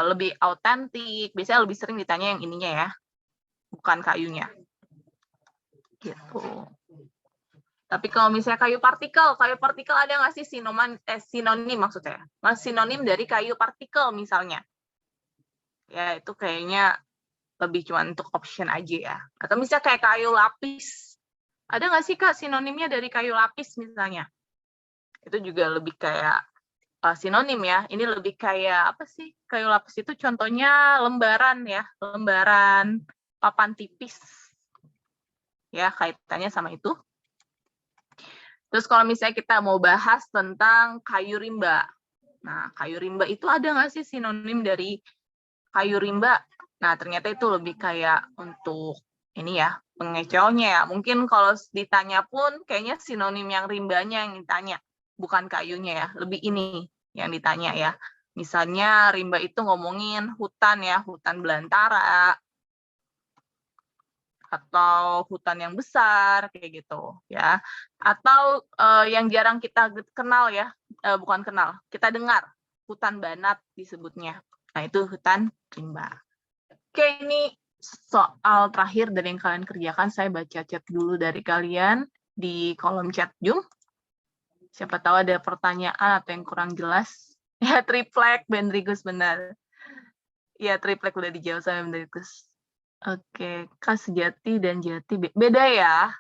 lebih autentik. Biasanya lebih sering ditanya yang ininya ya, bukan kayunya. Gitu. Tapi kalau misalnya kayu partikel ada nggak sih sinonim maksudnya? Sinonim dari kayu partikel misalnya. Ya itu kayaknya lebih cuma untuk option aja ya. Atau misalnya kayak kayu lapis. Ada nggak sih Kak sinonimnya dari kayu lapis misalnya? Itu juga lebih kayak sinonim ya. Ini lebih kayak apa sih? Kayu lapis itu contohnya lembaran ya, lembaran papan tipis. Ya, kaitannya sama itu. Terus kalau misalnya kita mau bahas tentang kayu rimba. Nah, kayu rimba itu ada nggak sih sinonim dari kayu rimba? Nah, ternyata itu lebih kayak untuk ini ya, pengecohnya ya. Mungkin kalau ditanya pun kayaknya sinonim yang rimbanya yang ditanya, bukan kayunya ya. Lebih ini yang ditanya ya. Misalnya rimba itu ngomongin hutan ya, hutan belantara, atau hutan yang besar kayak gitu ya, atau yang jarang kita kenal ya, bukan kenal, kita dengar hutan banat disebutnya. Nah itu hutan rimba. Oke, ini soal terakhir dari yang kalian kerjakan. Saya baca chat dulu dari kalian di kolom chat Zoom. Siapa tahu ada pertanyaan atau yang kurang jelas. Ya, triplek Bendrigus benar. Ya, triplek udah dijawab sama Bendrigus. Oke, Kak sejati dan jati beda ya.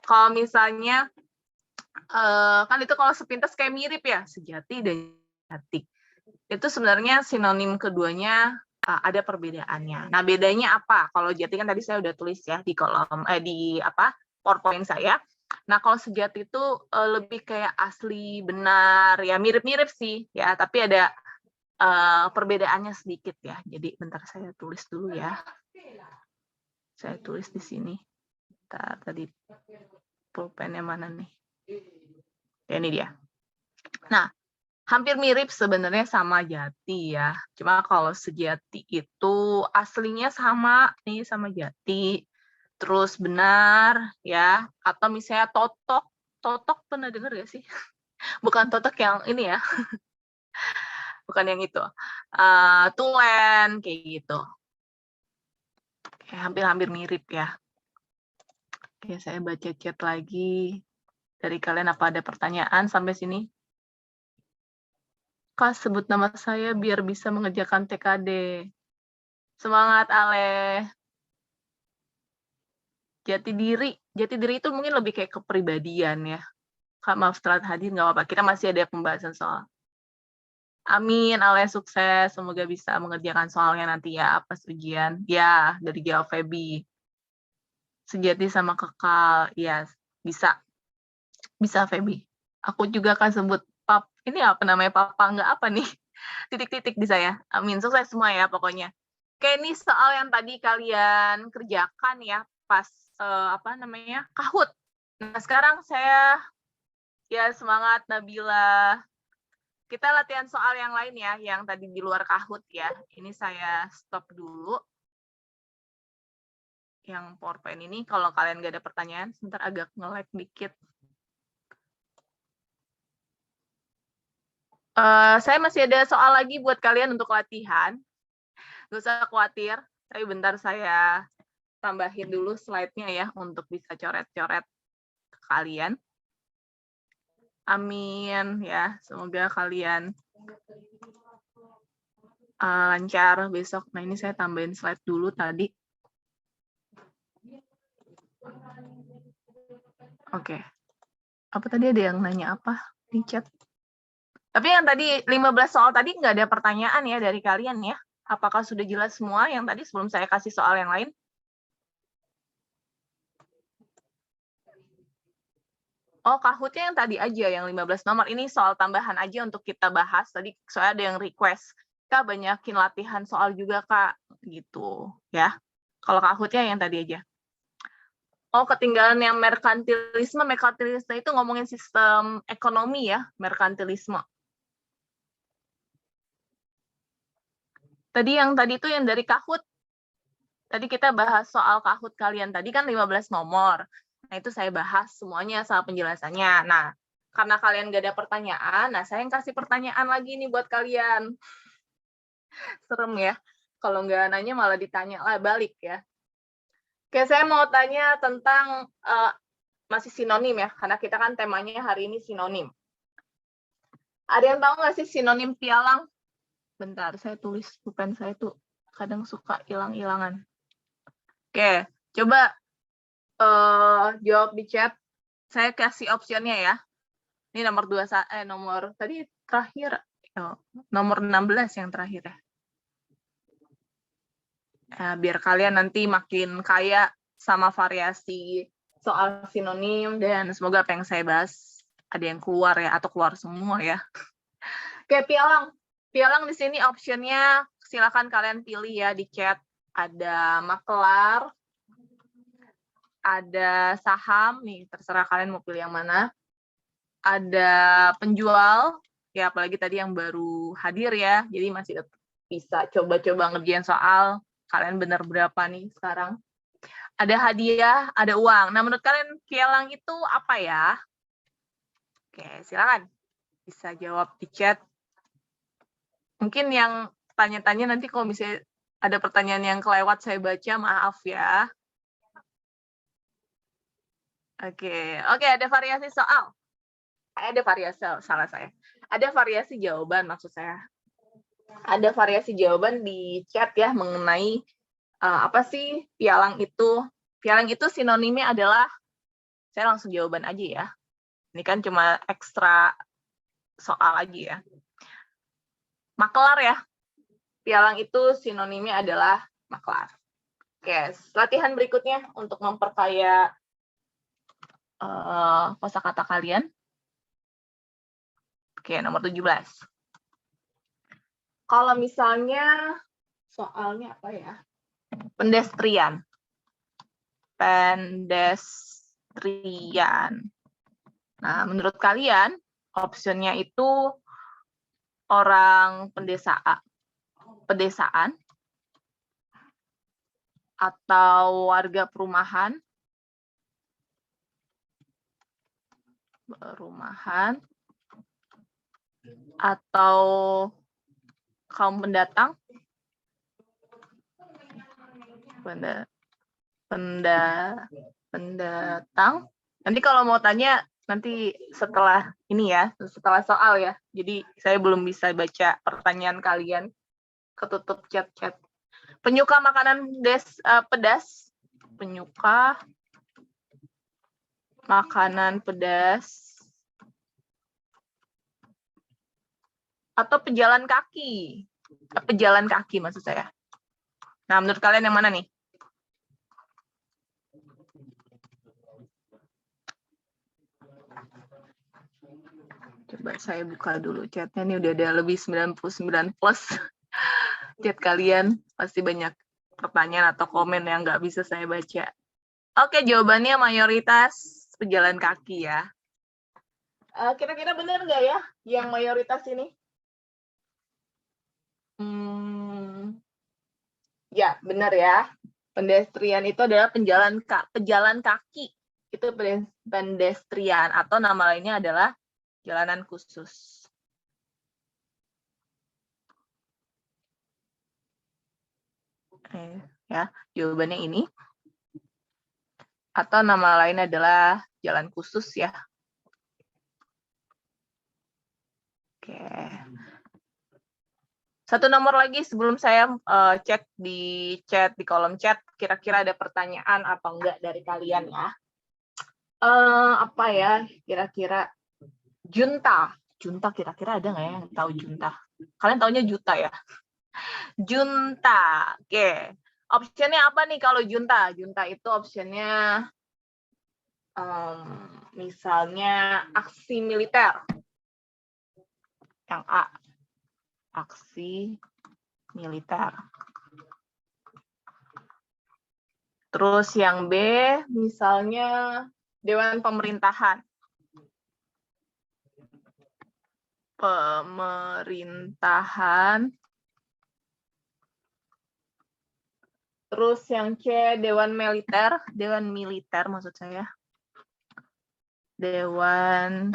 Kalau misalnya kan itu kalau sepintas kayak mirip ya, sejati dan jati. Itu sebenarnya sinonim keduanya ada perbedaannya. Nah, bedanya apa? Kalau jati kan tadi saya udah tulis ya di kolom PowerPoint saya. Nah, kalau sejati itu lebih kayak asli, benar, ya mirip-mirip sih ya, tapi ada perbedaannya sedikit ya. Jadi bentar saya tulis dulu ya. Saya tulis di sini. Tadi pulpennya mana nih? Ya, ini dia. Nah, hampir mirip sebenarnya sama jati ya. Cuma kalau sejati itu aslinya sama nih sama jati. Terus benar ya. Atau misalnya totok. Totok pernah dengar gak sih? Bukan totok yang ini ya. Bukan yang itu. Tulen kayak gitu. Hampir-hampir mirip ya. Oke, saya baca chat lagi. Dari kalian apa ada pertanyaan sampai sini? Kak, sebut nama saya biar bisa mengerjakan TKD. Semangat, Ale. Jati diri itu mungkin lebih kayak kepribadian ya. Kak, maaf telat hadir, nggak apa-apa. Kita masih ada pembahasan soal. Amin, Ale sukses. Semoga bisa mengerjakan soalnya nanti ya, pas ujian. Ya, dari Jawa Febi. Sejati sama kekal. Ya, bisa. Bisa, Febi. Aku juga akan sebut ini apa namanya, papa nggak apa nih? Titik-titik bisa ya. Amin, sukses semua ya pokoknya. Oke, ini soal yang tadi kalian kerjakan ya pas Kahoot. Nah, sekarang saya ya semangat Nabila. Kita latihan soal yang lain ya, yang tadi di luar Kahoot ya. Ini saya stop dulu. Yang PowerPoint ini kalau kalian nggak ada pertanyaan, sebentar agak nge-lag dikit. Saya masih ada soal lagi buat kalian untuk latihan. Nggak usah khawatir, tapi bentar saya tambahin dulu slide-nya ya untuk bisa coret-coret ke kalian. Amin ya, semoga kalian lancar besok. Nah, ini saya tambahin slide dulu tadi. Oke. Apa tadi ada yang nanya apa di chat? Tapi yang tadi 15 soal tadi nggak ada pertanyaan ya dari kalian ya. Apakah sudah jelas semua yang tadi sebelum saya kasih soal yang lain? Oh, Kahoot-nya yang tadi aja, yang 15 nomor. Ini soal tambahan aja untuk kita bahas. Tadi soalnya ada yang request, Kak, banyakin latihan soal juga, Kak. Gitu, ya. Kalau Kahoot-nya yang tadi aja. Oh, ketinggalan yang merkantilisme. Merkantilisme itu ngomongin sistem ekonomi ya, merkantilisme. Tadi itu yang dari Kahoot. Tadi kita bahas soal Kahoot kalian tadi kan 15 nomor. Nah, itu saya bahas semuanya soal penjelasannya. Nah, karena kalian gak ada pertanyaan, nah saya yang kasih pertanyaan lagi nih buat kalian. Serem ya, kalau nggak nanya malah ditanya lah balik ya. Oke, saya mau tanya tentang masih sinonim ya, karena kita kan temanya hari ini sinonim. Ada yang tahu nggak sih sinonim pialang? Bentar, saya tulis pulpen saya tuh kadang suka hilang-hilangan. Oke, coba jawab di chat. Saya kasih optionnya ya. Ini nomor 2, nomor tadi terakhir, nomor 16 yang terakhir ya. Biar kalian nanti makin kaya sama variasi soal sinonim, dan semoga apa yang saya bahas ada yang keluar ya, atau keluar semua ya. Oke, pialang. Pialang di sini optionnya silakan kalian pilih ya di chat. Ada makelar, ada saham, nih terserah kalian mau pilih yang mana. Ada penjual, ya apalagi tadi yang baru hadir ya, jadi masih bisa coba-coba ngerjain soal, kalian benar berapa nih sekarang. Ada hadiah, ada uang. Nah, menurut kalian pialang itu apa ya? Oke, silakan. Bisa jawab di chat. Mungkin yang tanya-tanya nanti kalau misalnya ada pertanyaan yang kelewat saya baca, maaf ya. Oke, ada variasi soal. Ada variasi, salah saya. Ada variasi jawaban maksud saya. Ada variasi jawaban di chat ya mengenai apa sih pialang itu. Pialang itu sinonimnya adalah, saya langsung jawaban aja ya. Ini kan cuma ekstra soal aja ya. Makelar ya. Pialang itu sinonimnya adalah makelar. Oke, latihan berikutnya untuk memperkaya kosakata kalian. Oke, nomor 17. Kalau misalnya soalnya apa ya? Pendestrian. Nah, menurut kalian optionnya itu orang pedesaan atau warga perumahan atau kaum pendatang, pendatang. Nanti kalau mau tanya nanti setelah ini ya, setelah soal ya. Jadi saya belum bisa baca pertanyaan kalian, ketutup chat-chat. Penyuka makanan pedas, penyuka makanan pedas, atau pejalan kaki maksud saya. Nah, menurut kalian yang mana nih? Coba saya buka dulu chatnya, nih udah ada lebih 99 plus chat kalian, pasti banyak pertanyaan atau komen yang nggak bisa saya baca. Oke, jawabannya mayoritas pejalan kaki ya. Kira-kira benar nggak ya yang mayoritas ini? Ya, benar ya. Pedestrian itu adalah pejalan kaki. Itu pedestrian, atau nama lainnya adalah jalanan khusus. Ya, jawabannya ini. Atau nama lain adalah jalan khusus ya. Oke. Satu nomor lagi sebelum saya cek di kolom chat, kira-kira ada pertanyaan apa enggak dari kalian ya. Apa ya kira-kira? Junta kira-kira ada nggak ya yang tahu junta? Kalian taunya juta ya? Junta. Oke. Optionnya apa nih kalau junta? Junta itu optionnya misalnya aksi militer. Yang A, aksi militer. Terus yang B, misalnya Dewan Pemerintahan. Terus yang C, Dewan Militer maksud saya. Dewan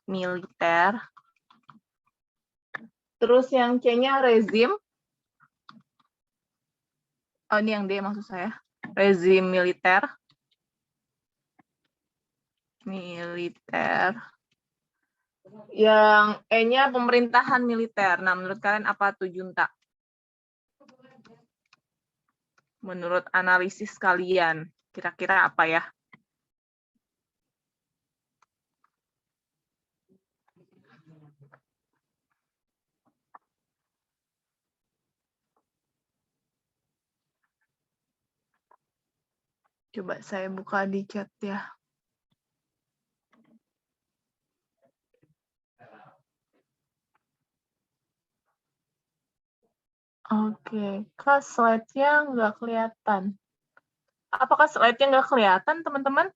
Militer. Terus yang C-nya rezim. Oh, ini yang D maksud saya. Rezim militer. Militer. Yang E-nya pemerintahan militer. Nah, menurut kalian apa tuh junta? Menurut analisis kalian, kira-kira apa ya? Coba saya buka di chat ya. Oke, kok slide-nya nggak kelihatan? Apakah slide-nya nggak kelihatan, teman-teman?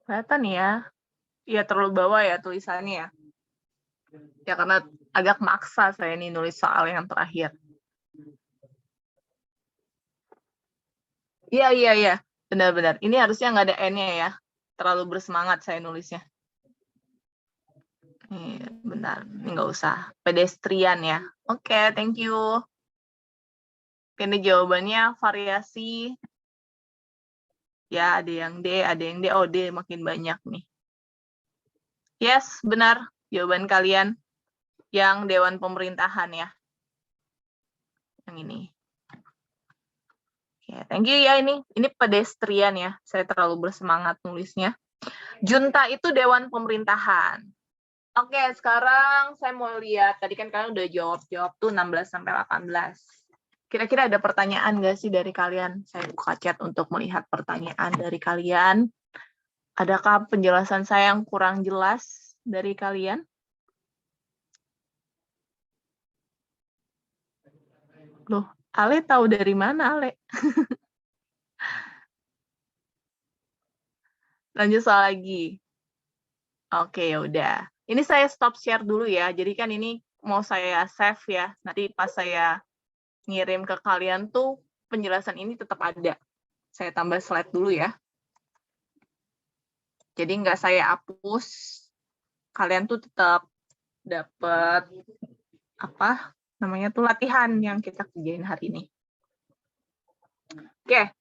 Kelihatan ya? Iya, terlalu bawah ya tulisannya ya. Ya, karena agak maksa saya nih nulis soal yang terakhir. Iya. Benar-benar. Ini harusnya nggak ada N-nya ya. Terlalu bersemangat saya nulisnya. Iya, benar. Ini nggak usah. Pedestrian ya. Oke, thank you. Ini jawabannya variasi. Ya, ada yang D, ada yang D. Oh, D makin banyak nih. Yes, benar. Jawaban kalian yang Dewan Pemerintahan ya. Yang ini. Oke, thank you ya ini. Ini pedestrian ya. Saya terlalu bersemangat nulisnya. Junta itu Dewan Pemerintahan. Oke, sekarang saya mau lihat. Tadi kan kalian udah jawab tuh 16 sampai 18. Kira-kira ada pertanyaan nggak sih dari kalian? Saya buka chat untuk melihat pertanyaan dari kalian. Adakah penjelasan saya yang kurang jelas dari kalian? Loh, Ale tahu dari mana, Ale? Lanjut soal lagi. Oke, ya udah. Ini saya stop share dulu ya. Jadi kan ini mau saya save ya. Nanti pas saya ngirim ke kalian tuh penjelasan ini tetap ada. Saya tambah slide dulu ya. Jadi nggak saya hapus. Kalian tuh tetap dapat apa namanya tuh latihan yang kita kerjain hari ini. Oke.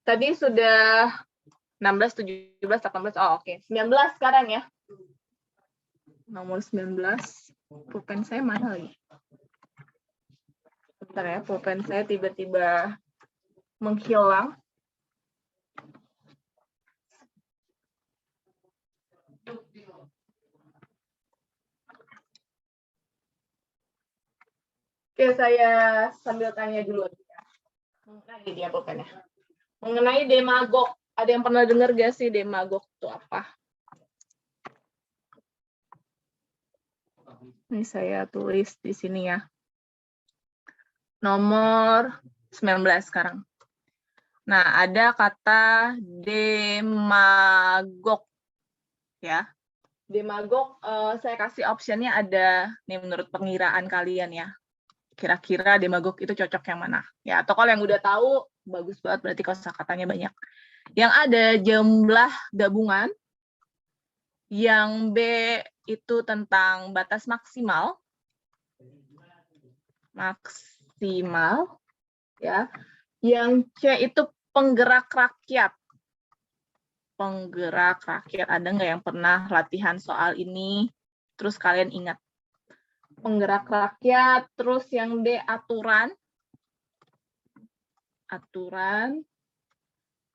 Tadi sudah 16, 17, 18. Oh, oke. 19 sekarang ya. Nomor 19. Pulpen saya mana lagi? Bentar ya, pulpen saya tiba-tiba menghilang. Oke, saya sambil tanya dulu. Nah, ini dia pulpennya. Mengenai demagog. Ada yang pernah dengar gak sih demagog itu apa? Ini saya tulis di sini ya. Nomor 19 sekarang. Nah, ada kata demagog. Ya. Demagog, saya kasih optionnya ada, nih menurut pengiraan kalian ya. Kira-kira demagog itu cocok yang mana? Ya, atau kalau yang udah tahu, bagus banget, berarti kosakatanya banyak. Yang ada jumlah gabungan, yang B itu tentang batas maksimal, ya. Yang C itu penggerak rakyat. Penggerak rakyat, ada nggak yang pernah latihan soal ini? Terus kalian ingat? Penggerak rakyat, terus yang D aturan. Aturan.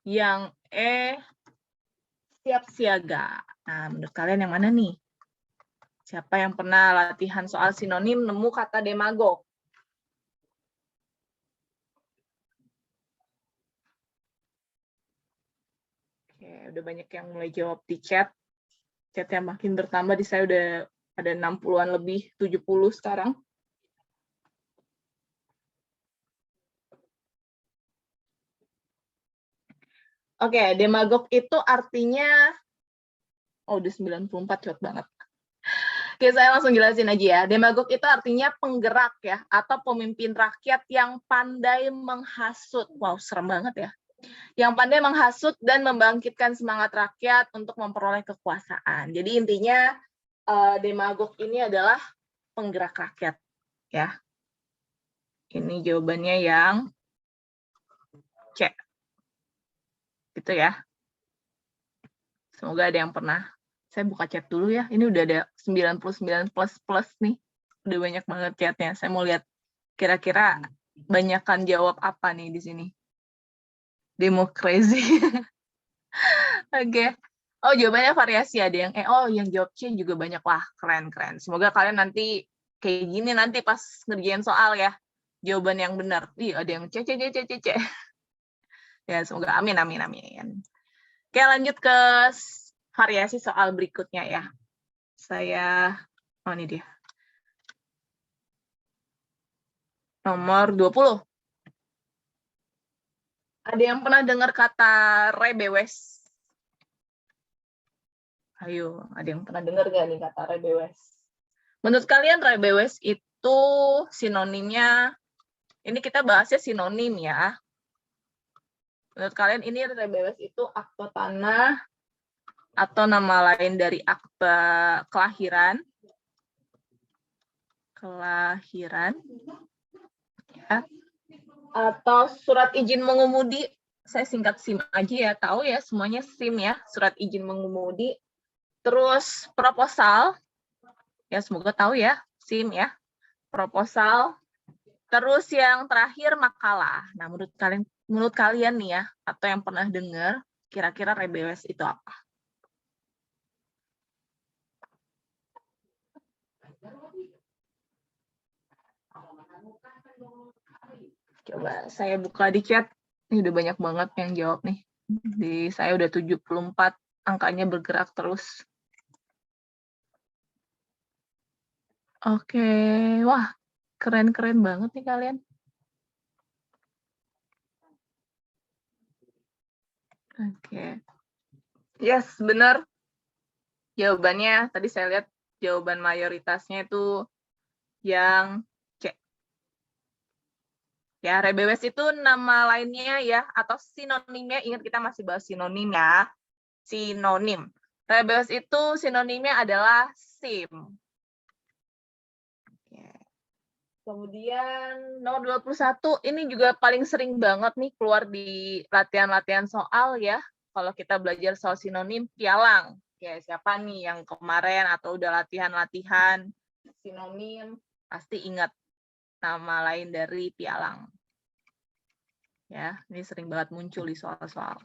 Yang E siap siaga. Nah, menurut kalian yang mana nih? Siapa yang pernah latihan soal sinonim nemu kata demagog? Oke, udah banyak yang mulai jawab di chat. Chat yang makin bertambah, di saya udah ada 60-an lebih, 70 sekarang. Oke, demagog itu artinya, oh udah 94, cepet banget. Oke, saya langsung jelasin aja ya. Demagog itu artinya penggerak ya, atau pemimpin rakyat yang pandai menghasut. Wow, serem banget ya. Yang pandai menghasut dan membangkitkan semangat rakyat untuk memperoleh kekuasaan. Jadi intinya demagog ini adalah penggerak rakyat ya. Ini jawabannya yang C. Gitu ya. Semoga ada yang pernah. Saya buka chat dulu ya. Ini udah ada 99 plus nih. Udah banyak banget chatnya. Saya mau lihat kira-kira banyakan jawab apa nih di sini. Demokrasi. Oke. Oh, jawabannya variasi. Ada yang yang jawab C juga banyak. Wah, keren-keren. Semoga kalian nanti kayak gini nanti pas ngerjain soal ya. Jawaban yang benar. Ih, ada yang C. Ya, semoga amin. Oke, lanjut ke variasi soal berikutnya ya. Ini dia. Nomor 20. Ada yang pernah dengar kata rebewes? Ayo, ada yang pernah dengar nggak nih kata rebewes? Menurut kalian rebewes itu sinonimnya, ini kita bahasnya sinonim ya. Menurut kalian ini rebewes itu akte tanah atau nama lain dari akte kelahiran? Ya. Atau surat izin mengemudi? Saya singkat SIM aja ya, tahu ya semuanya SIM ya, surat izin mengemudi. Terus proposal, ya semoga tahu ya, SIM ya, proposal. Terus yang terakhir makalah. Nah, menurut kalian nih ya, atau yang pernah dengar, kira-kira rebewes itu apa? Coba saya buka di chat. Ini udah banyak banget yang jawab nih. Di saya udah 74, angkanya bergerak terus. Oke, wah keren-keren banget nih kalian. Oke. Yes, benar. Jawabannya, tadi saya lihat jawaban mayoritasnya itu yang C. Ya, rebewes itu nama lainnya ya, atau sinonimnya, ingat kita masih bahas sinonim ya. Sinonim. Rebewes itu sinonimnya adalah SIM. Kemudian nomor 21, ini juga paling sering banget nih keluar di latihan-latihan soal ya. Kalau kita belajar soal sinonim, pialang. Ya, siapa nih yang kemarin atau udah latihan-latihan sinonim, pasti ingat nama lain dari pialang. Ya, ini sering banget muncul di soal-soal.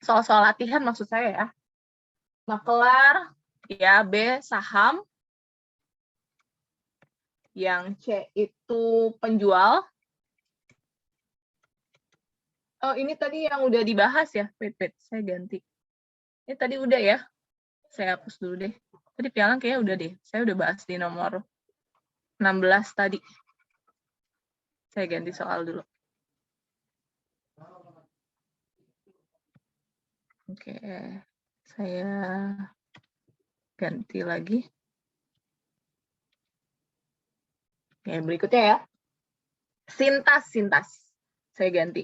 Soal-soal latihan maksud saya ya. Makelar, ya, B, saham. Yang C itu penjual. Oh, ini tadi yang udah dibahas ya. Wait, saya ganti. Ini tadi udah ya. Saya hapus dulu deh. Tadi pialang kayaknya udah deh. Saya udah bahas di nomor 16 tadi. Saya ganti soal dulu. Oke. Saya ganti lagi. Oke, berikutnya ya. Sintas. Saya ganti.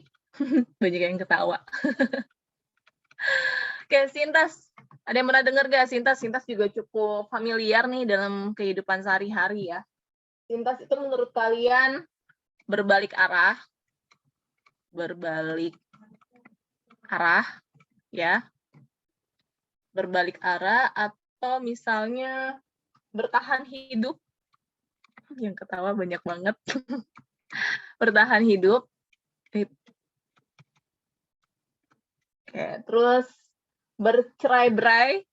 Banyak yang ketawa. Oke, sintas. Ada yang pernah dengar nggak sintas? Sintas juga cukup familiar nih dalam kehidupan sehari-hari ya. Sintas itu menurut kalian berbalik arah ya. Berbalik arah atau misalnya bertahan hidup. Yang ketawa banyak banget. Bertahan hidup. Oke, terus bercerai-berai.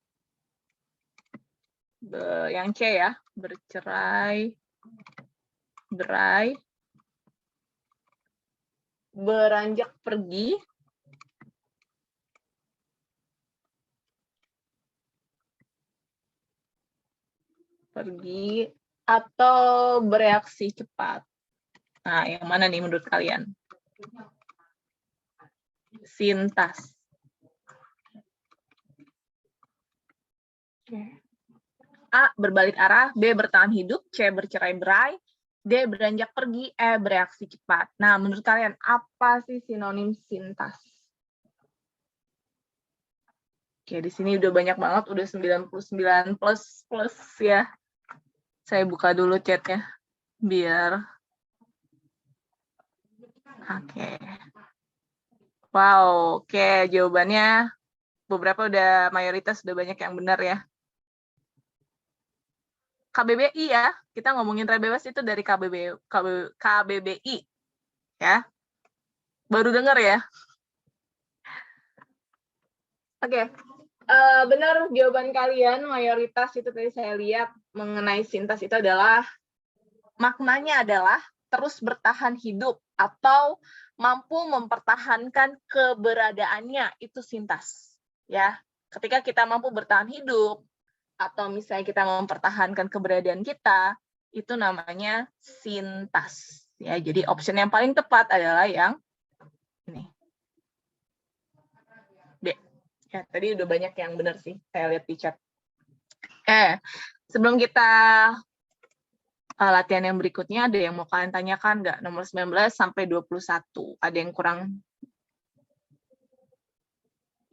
Yang C ya, bercerai-berai. Beranjak pergi. Atau bereaksi cepat. Nah, yang mana nih menurut kalian? Sintas. berbalik arah, B bertahan hidup, C bercerai-berai, D beranjak pergi, E bereaksi cepat. Nah, menurut kalian apa sih sinonim sintas? Oke, di sini udah banyak banget, udah 99 plus ya. Saya buka dulu chatnya biar. Oke. Wow, oke, jawabannya beberapa udah mayoritas udah banyak yang benar ya. KBBI ya, kita ngomongin rebebas itu dari KBBI ya. Baru dengar ya. Oke, benar jawaban kalian, mayoritas itu tadi saya lihat mengenai sintas itu adalah maknanya adalah terus bertahan hidup atau mampu mempertahankan keberadaannya, itu sintas ya. Ketika kita mampu bertahan hidup atau misalnya kita mempertahankan keberadaan kita, itu namanya sintas ya. Jadi option yang paling tepat adalah yang ini. B. Ya, tadi udah banyak yang benar sih, saya lihat di chat. Sebelum kita latihan yang berikutnya, ada yang mau kalian tanyakan nggak? Nomor 19 sampai 21. Ada yang kurang?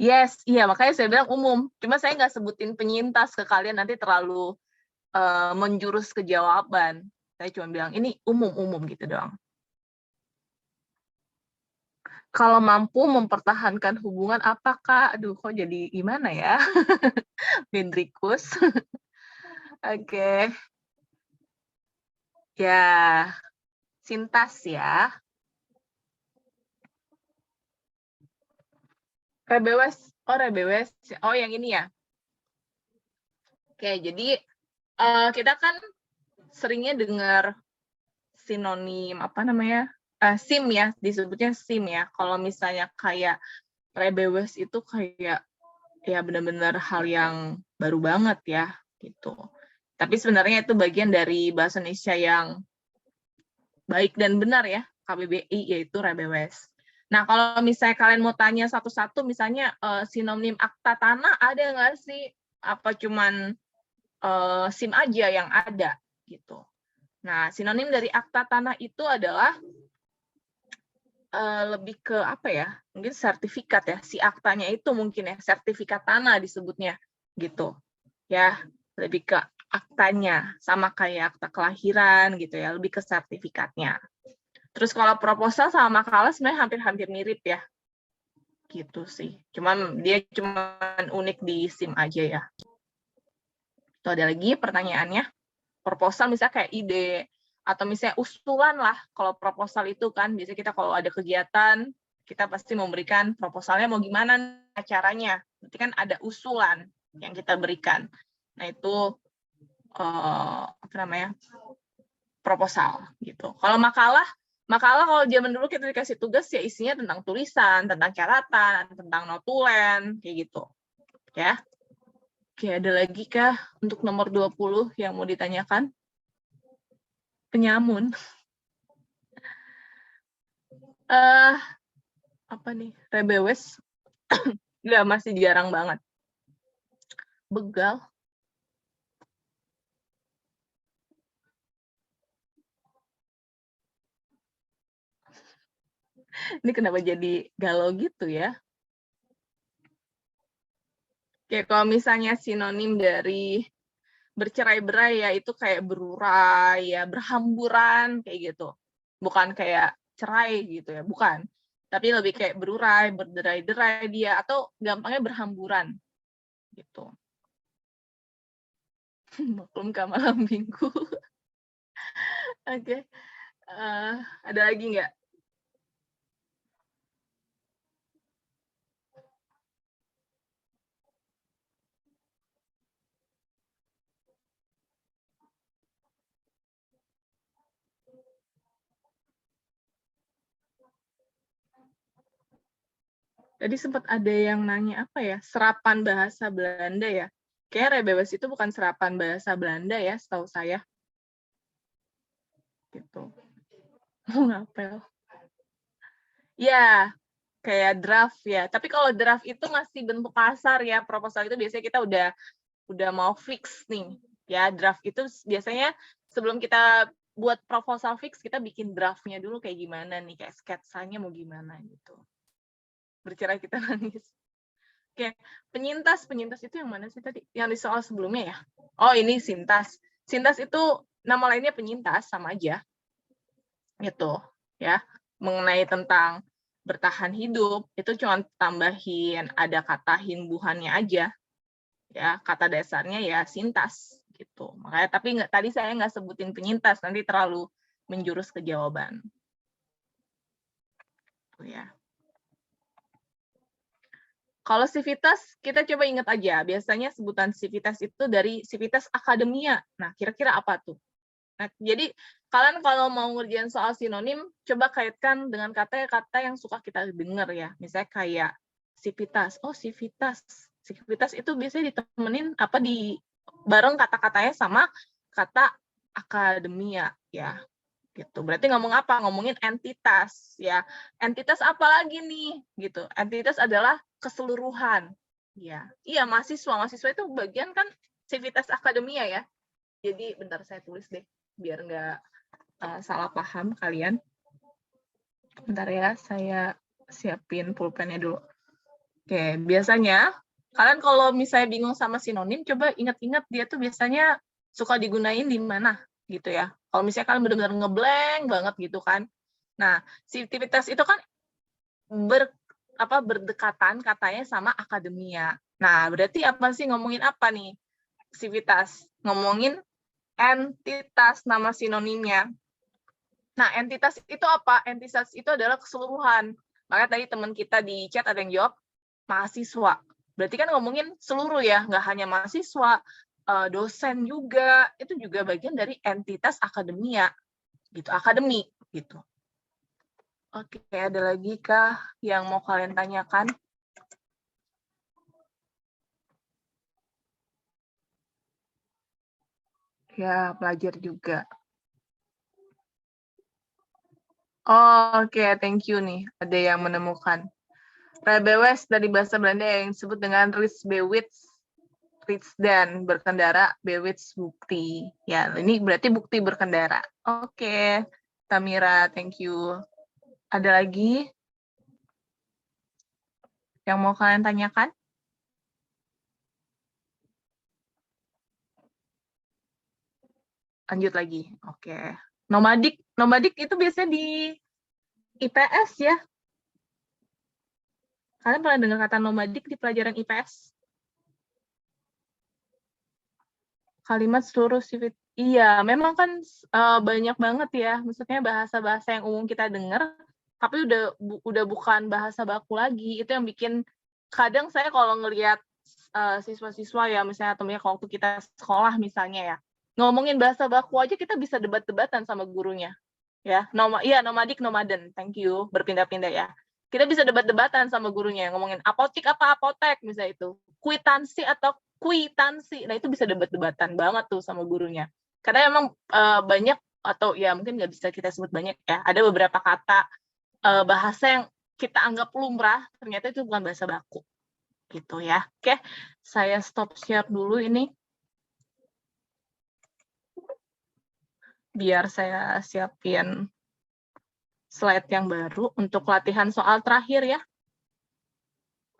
Yes, iya, makanya saya bilang umum. Cuma saya nggak sebutin penyintas ke kalian, nanti terlalu menjurus ke jawaban. Saya cuma bilang, ini umum-umum gitu doang. Kalau mampu mempertahankan hubungan, apakah? Aduh, kok jadi gimana ya? Hendrikus. Oke. Ya, sintas ya. Rebewes. Oh, rebewes. Oh, yang ini ya. Oke, jadi kita kan seringnya dengar sinonim, apa namanya? SIM ya, disebutnya SIM ya. Kalau misalnya kayak rebewes itu kayak ya benar-benar hal yang baru banget ya, gitu. Tapi sebenarnya itu bagian dari bahasa Indonesia yang baik dan benar ya, KBBI, yaitu rebewes. Nah, kalau misalnya kalian mau tanya satu-satu, misalnya sinonim akta tanah ada nggak sih? Apa cuman SIM aja yang ada gitu. Nah, sinonim dari akta tanah itu adalah lebih ke apa ya? Mungkin sertifikat ya. Si aktanya itu mungkin ya sertifikat tanah disebutnya gitu. Ya, lebih ke aktanya sama kayak akta kelahiran gitu ya, lebih ke sertifikatnya. Terus kalau proposal sama makalah sebenarnya hampir-hampir mirip ya. Gitu sih. Dia cuman unik di SIM aja ya. Itu ada lagi pertanyaannya. Proposal misalnya kayak ide atau misalnya usulan lah. Kalau proposal itu kan biasanya kita kalau ada kegiatan kita pasti memberikan proposalnya mau gimana caranya. Berarti kan ada usulan yang kita berikan. Nah itu apa namanya, proposal gitu. Kalau makalah kalau zaman dulu kita dikasih tugas ya isinya tentang tulisan, tentang catatan, tentang notulen kayak gitu. Ya. Oke, ada lagi kah untuk nomor 20 yang mau ditanyakan? Penyamun. Apa nih? Rebewes. Nggak, masih jarang banget. Begal. Ini kenapa jadi galau gitu ya? Kayak kalau misalnya sinonim dari bercerai-berai ya itu kayak berurai ya, berhamburan kayak gitu. Bukan kayak cerai gitu ya, bukan. Tapi lebih kayak berurai, berderai-derai dia atau gampangnya berhamburan gitu. Maklum ke malam minggu. Oke. Ada lagi nggak? Tadi sempat ada yang nanya apa ya, serapan bahasa Belanda ya. Kayak rebewes itu bukan serapan bahasa Belanda ya, setahu saya. Gitu. Mau ngapel. Ya, kayak draft ya. Tapi kalau draft itu masih bentuk kasar ya. Proposal itu biasanya kita udah mau fix nih. Ya, draft itu biasanya sebelum kita buat proposal fix, kita bikin draftnya dulu kayak gimana nih, kayak sketsanya mau gimana gitu. Bercerai kita nangis. Oke, penyintas. Penyintas itu yang mana sih tadi? Yang di soal sebelumnya ya? Oh, ini sintas. Sintas itu nama lainnya penyintas, sama aja. Gitu, ya. Mengenai tentang bertahan hidup, itu cuma tambahin ada kata himbuhannya aja. Ya, kata dasarnya ya sintas gitu. Makanya tapi tadi saya nggak sebutin penyintas, nanti terlalu menjurus ke jawaban. Tuh ya. Kalau sivitas, kita coba ingat aja, biasanya sebutan sivitas itu dari sivitas akademia. Nah, kira-kira apa tuh? Nah, jadi kalian kalau mau ngerjain soal sinonim, coba kaitkan dengan kata-kata yang suka kita dengar ya. Misalnya kayak sivitas. Oh, sivitas. Sivitas itu biasanya ditemenin bareng kata-katanya sama kata akademia ya. Gitu. Berarti ngomong apa? Ngomongin entitas ya. Entitas apa lagi nih? Gitu. Entitas adalah keseluruhan. Ya. Iya, mahasiswa itu bagian kan sivitas akademia ya. Jadi bentar saya tulis deh biar nggak salah paham kalian. Bentar ya, saya siapin pulpennya dulu. Oke, biasanya kalian kalau misalnya bingung sama sinonim, coba ingat-ingat dia tuh biasanya suka digunain di mana gitu ya. Kalau misalnya kalian benar-benar ngeblank banget gitu kan. Nah, sivitas itu kan berdekatan katanya sama akademia. Nah, berarti apa sih ngomongin apa nih? Sivitas ngomongin entitas nama sinonimnya. Nah, entitas itu apa? Entitas itu adalah keseluruhan. Makanya tadi teman kita di chat ada yang jawab mahasiswa. Berarti kan ngomongin seluruh ya, nggak hanya mahasiswa, dosen juga, itu juga bagian dari entitas akademia, gitu, akademi, gitu. Oke, ada lagi kah yang mau kalian tanyakan? Ya, pelajar juga. Oh, oke, thank you nih. Ada yang menemukan. Rebewes dari bahasa Belanda yang disebut dengan Reisbewits, dan berkendara, bewits bukti. Ya, ini berarti bukti berkendara. Oke, Tamira, thank you. Ada lagi yang mau kalian tanyakan? Lanjut lagi. Oke. Nomadik itu biasanya di IPS ya. Kalian pernah dengar kata nomadik di pelajaran IPS? Kalimat seluruh sifat. Iya, memang kan banyak banget ya. Maksudnya bahasa-bahasa yang umum kita dengar, tapi udah bukan bahasa baku lagi. Itu yang bikin kadang saya kalau ngelihat siswa-siswa ya, misalnya temennya waktu kita sekolah misalnya ya, ngomongin bahasa baku aja kita bisa debat-debatan sama gurunya. Ya, nomadik, nomaden. Thank you. Berpindah-pindah ya. Kita bisa debat-debatan sama gurunya, ngomongin apotik apa apotek misalnya itu. Kwitansi atau kuitansi. Nah, itu bisa debat-debatan banget tuh sama gurunya. Karena emang banyak atau ya mungkin nggak bisa kita sebut banyak ya. Ada beberapa kata bahasa yang kita anggap lumrah, ternyata itu bukan bahasa baku. Gitu ya. Oke, saya stop share dulu ini. Biar saya siapin slide yang baru untuk latihan soal terakhir ya.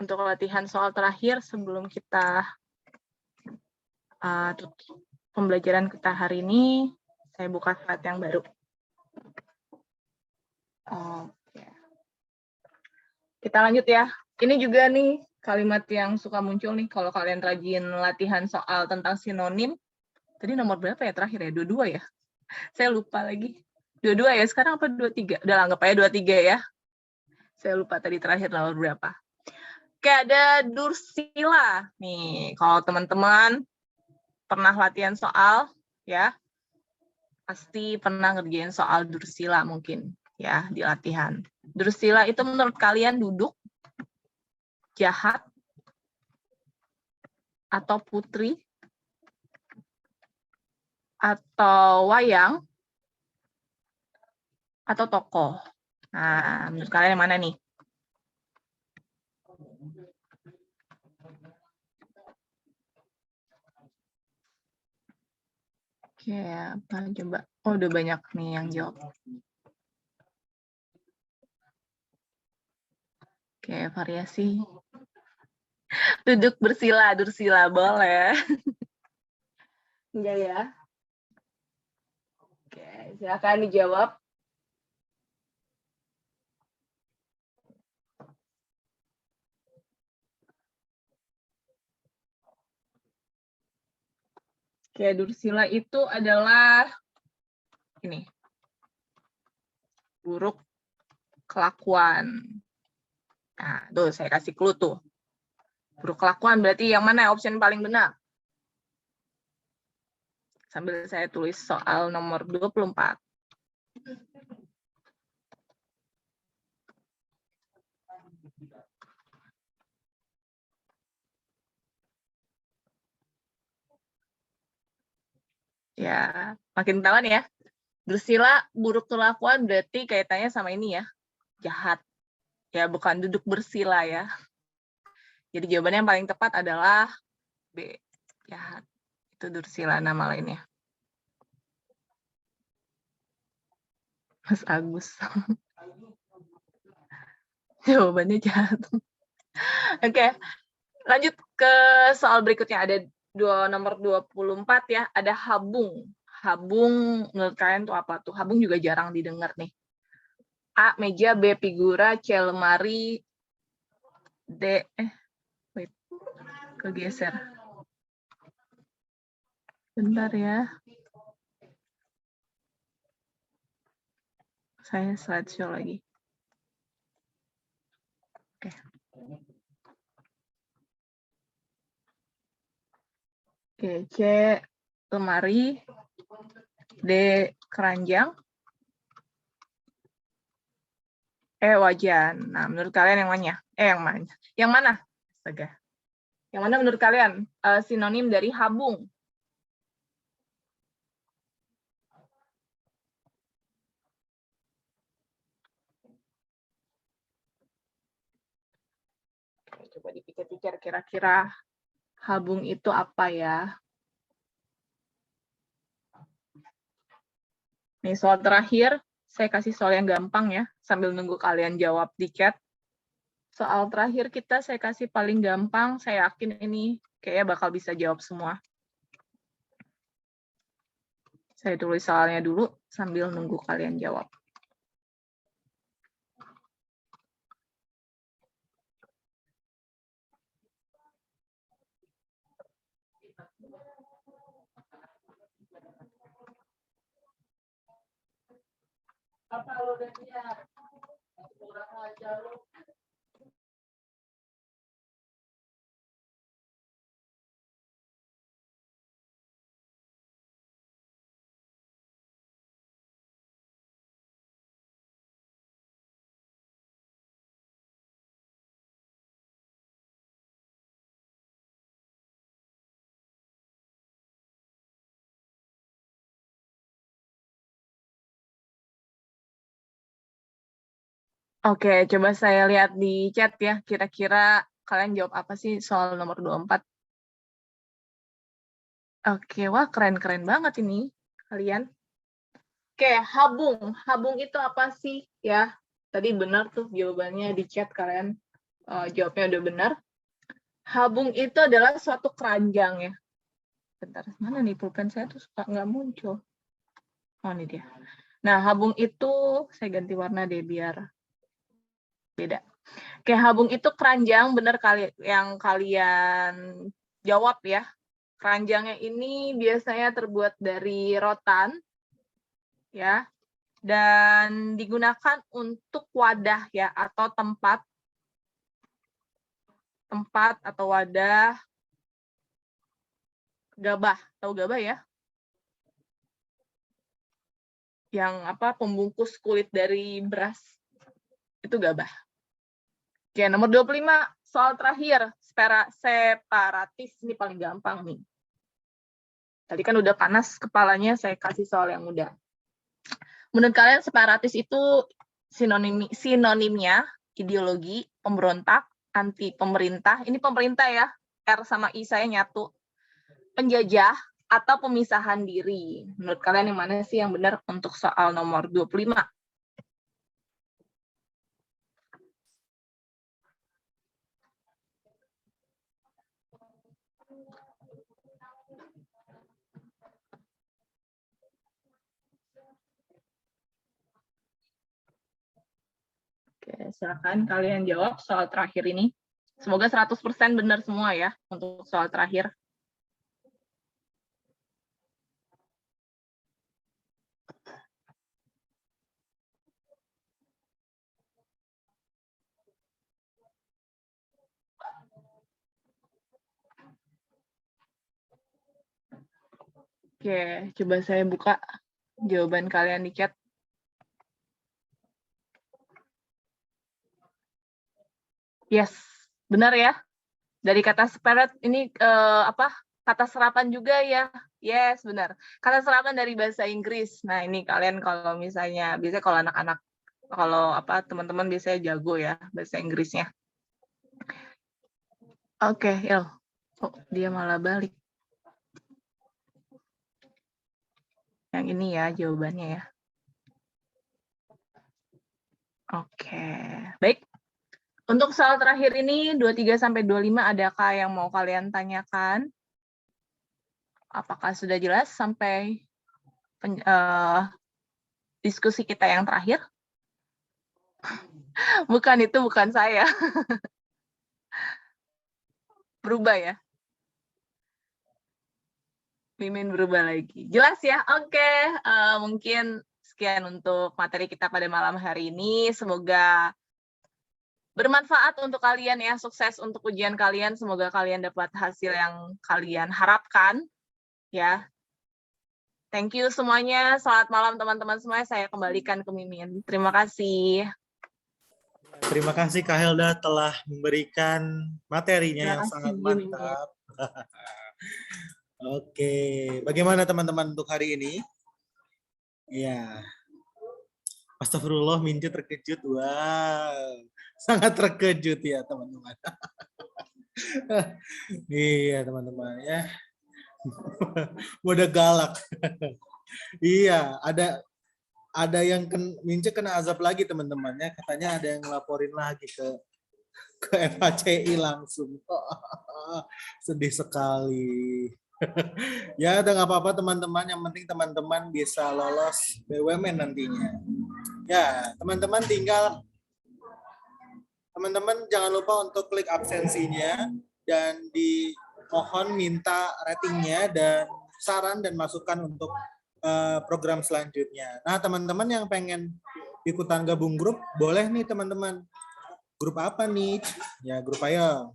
Untuk latihan soal terakhir sebelum kita pembelajaran kita hari ini, saya buka slide yang baru. Oke. Kita lanjut ya. Ini juga nih kalimat yang suka muncul nih kalau kalian rajin latihan soal tentang sinonim. Tadi nomor berapa ya terakhir ya? 22 ya? Saya lupa lagi. 22 ya? Sekarang apa 23? Udah anggap aja 23 ya. Saya lupa tadi terakhir nomor berapa. Oke, ada Dursila. Nih, kalau teman-teman pernah latihan soal, ya, pasti pernah ngerjain soal Dursila mungkin, ya, di latihan. Dursila itu menurut kalian duduk, jahat, atau putri, atau wayang, atau tokoh. Nah, menurut kalian yang mana nih? Oke, apa coba? Oh, udah banyak nih yang jawab. Oke, variasi. Duduk bersila, dursila, boleh. Enggak ya? Oke, silakan dijawab. Oke, dursila itu adalah ini. Buruk kelakuan. Nah, tuh saya kasih clue tuh. Buruk kelakuan berarti yang mana option paling benar? Sambil saya tulis soal nomor 24. Ya, makin ketahuan ya. Dursila, buruk kelakuan berarti kaitannya sama ini ya, jahat. Ya, bukan duduk bersila ya. Jadi jawabannya yang paling tepat adalah B, jahat. Itu dursila nama lainnya. Mas Agus. Jawabannya jahat. Oke, lanjut ke soal berikutnya. Ada nomor 24 ya, ada habung. Habung menurut kalian tuh apa tuh? Habung juga jarang didengar nih. A, meja, B, figura, C, lemari, D, wait, kegeser. Bentar ya. Saya slideshow lagi. Oke. Oke, C, lemari, D, keranjang, E, wajan. Nah, menurut kalian yang mana? Yang mana? Yang mana? Astaga. Yang mana menurut kalian sinonim dari habung? Oke, coba dipikir-pikir kira-kira habung itu apa ya? Nih, soal terakhir, saya kasih soal yang gampang ya, sambil nunggu kalian jawab di chat. Soal terakhir kita saya kasih paling gampang, saya yakin ini kayaknya bakal bisa jawab semua. Saya tulis soalnya dulu sambil nunggu kalian jawab. Oke, coba saya lihat di chat ya. Kira-kira kalian jawab apa sih soal nomor 24? Oke, wah keren-keren banget ini kalian. Oke, habung. Habung itu apa sih? Ya, tadi benar tuh jawabannya di chat kalian. Jawabnya udah benar. Habung itu adalah suatu keranjang ya. Bentar, mana nih pulpen saya tuh suka nggak muncul. Oh, ini dia. Nah, habung itu, saya ganti warna deh biar beda. Oke, habung itu keranjang, benar kali yang kalian jawab ya. Keranjangnya ini biasanya terbuat dari rotan, ya, dan digunakan untuk wadah ya atau tempat atau wadah gabah. Tahu gabah ya? Yang apa pembungkus kulit dari beras itu gabah. Oke, nomor 25, soal terakhir, separatis, ini paling gampang nih. Tadi kan udah panas kepalanya, saya kasih soal yang mudah. Menurut kalian separatis itu sinonimnya ideologi, pemberontak, anti pemerintah, ini pemerintah ya, R sama I saya nyatu, penjajah, atau pemisahan diri? Menurut kalian yang mana sih yang benar untuk soal nomor 25? Oke, silakan kalian jawab soal terakhir ini. Semoga 100% benar semua ya untuk soal terakhir. Oke, coba saya buka jawaban kalian di chat. Yes, benar ya. Dari kata spirit ini kata serapan juga ya. Yes, benar. Kata serapan dari bahasa Inggris. Nah, ini kalian kalau misalnya biasanya kalau anak-anak teman-teman biasanya jago ya bahasa Inggrisnya. Oke, Il. Oh, dia malah balik. Yang ini ya jawabannya ya. Oke, baik. Untuk soal terakhir ini 23 sampai 25 adakah yang mau kalian tanyakan? Apakah sudah jelas sampai diskusi kita yang terakhir? Bukan, itu bukan saya. Berubah ya? Mimin berubah lagi. Jelas ya? Oke, mungkin sekian untuk materi kita pada malam hari ini. Semoga bermanfaat untuk kalian ya, sukses untuk ujian kalian. Semoga kalian dapat hasil yang kalian harapkan. Ya. Thank you semuanya. Selamat malam teman-teman semua. Saya kembalikan ke Mimin. Terima kasih. Terima kasih Kak Helda telah memberikan materinya yang sangat Mimin. mantap. Oke, bagaimana teman-teman untuk hari ini? Ya, astagfirullah, Minju terkejut. Wow, sangat terkejut ya teman-teman. Iya teman-teman ya. Udah galak. Iya, ada yang Minju kena azab lagi teman-teman ya. Katanya ada yang ngelaporin lagi ke FHCI langsung. Sedih sekali. Ya, udah nggak apa-apa teman-teman. Yang penting teman-teman bisa lolos BUMN nantinya. Ya, teman-teman jangan lupa untuk klik absensinya dan dimohon minta ratingnya dan saran dan masukan untuk program selanjutnya. Nah, teman-teman yang pengen ikutan gabung grup, boleh nih teman-teman. Grup apa nih? Ya, grup ayo.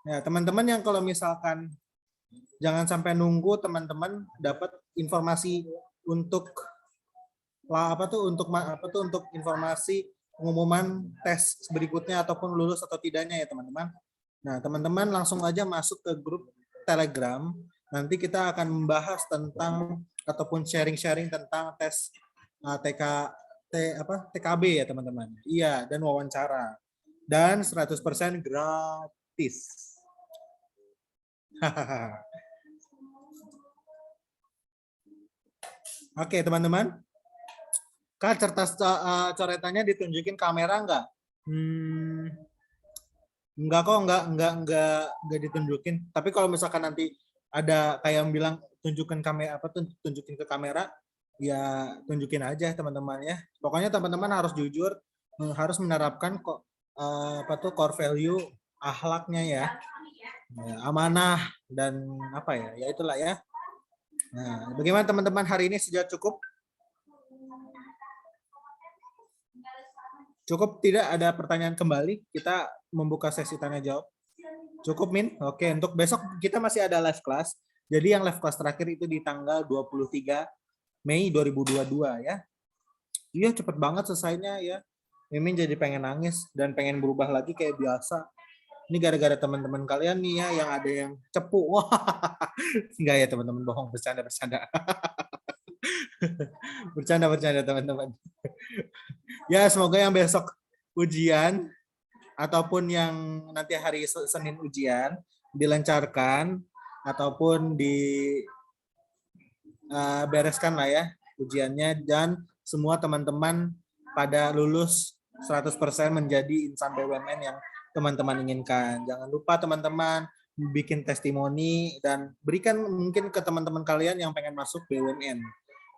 Ya, teman-teman yang kalau misalkan jangan sampai nunggu teman-teman dapat informasi untuk untuk informasi pengumuman tes berikutnya ataupun lulus atau tidaknya ya teman-teman. Nah, teman-teman langsung aja masuk ke grup Telegram. Nanti kita akan membahas tentang ataupun sharing-sharing tentang tes TKB ya teman-teman. Iya, dan wawancara. Dan 100% gratis. Oke, teman-teman. Kak, kertas coretannya ditunjukin kamera nggak? Enggak kok, enggak ditunjukin. Tapi kalau misalkan nanti ada kayak yang bilang tunjukin kamera tunjukin ke kamera, ya tunjukin aja teman-teman ya. Pokoknya teman-teman harus jujur, harus menerapkan core value akhlaknya ya. Amanah dan apa ya? Ya itulah ya. Nah, bagaimana teman-teman hari ini sudah cukup? Cukup tidak ada pertanyaan kembali? Kita membuka sesi tanya jawab. Cukup Min? Oke, untuk besok kita masih ada live class. Jadi yang live class terakhir itu di tanggal 23 Mei 2022 ya. Iya cepet banget selesainya ya. Mimin jadi pengen nangis dan pengen berubah lagi kayak biasa. Ini gara-gara teman-teman kalian nih ya yang ada yang cepu. Wah, enggak ya teman-teman, bohong, bercanda. Bercanda teman-teman. Ya semoga yang besok ujian ataupun yang nanti hari Senin ujian dilancarkan ataupun bereskan lah ya ujiannya dan semua teman-teman pada lulus 100% menjadi insan BUMN yang teman-teman inginkan. Jangan lupa teman-teman bikin testimoni dan berikan mungkin ke teman-teman kalian yang pengen masuk BUMN.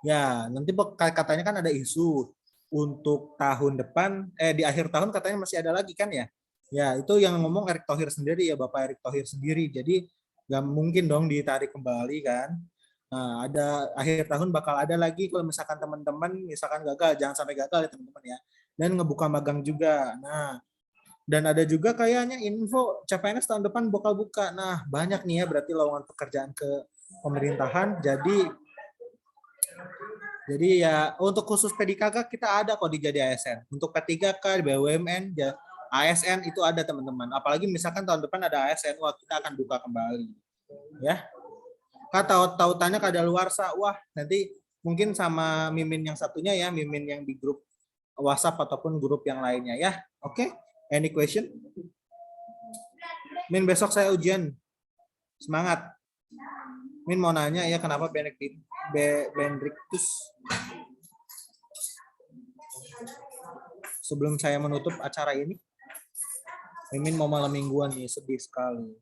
Ya, nanti katanya kan ada isu untuk tahun depan, di akhir tahun katanya masih ada lagi kan ya? Ya, itu yang ngomong Erick Thohir sendiri ya, Bapak Erick Thohir sendiri. Jadi nggak mungkin dong ditarik kembali kan. Nah, ada akhir tahun bakal ada lagi kalau misalkan teman-teman misalkan gagal, jangan sampai gagal ya teman-teman ya. Dan ngebuka magang juga. Nah, dan ada juga kayaknya info CPNS tahun depan bakal buka. Nah, banyak nih ya berarti lowongan pekerjaan ke pemerintahan. Jadi ya untuk khusus PDKK kita ada kok di Jadi ASN. Untuk P3K, BUMN, ASN itu ada teman-teman. Apalagi misalkan tahun depan ada ASN, wah kita akan buka kembali. Ya. Kata tautannya kadaluarsa, wah nanti mungkin sama Mimin yang satunya ya, Mimin yang di grup WhatsApp ataupun grup yang lainnya ya. Oke, any question? Min besok saya ujian, semangat. Min mau nanya ya kenapa Benedictus. Sebelum saya menutup acara ini, Mimin mau malam mingguan nih, sedih sekali.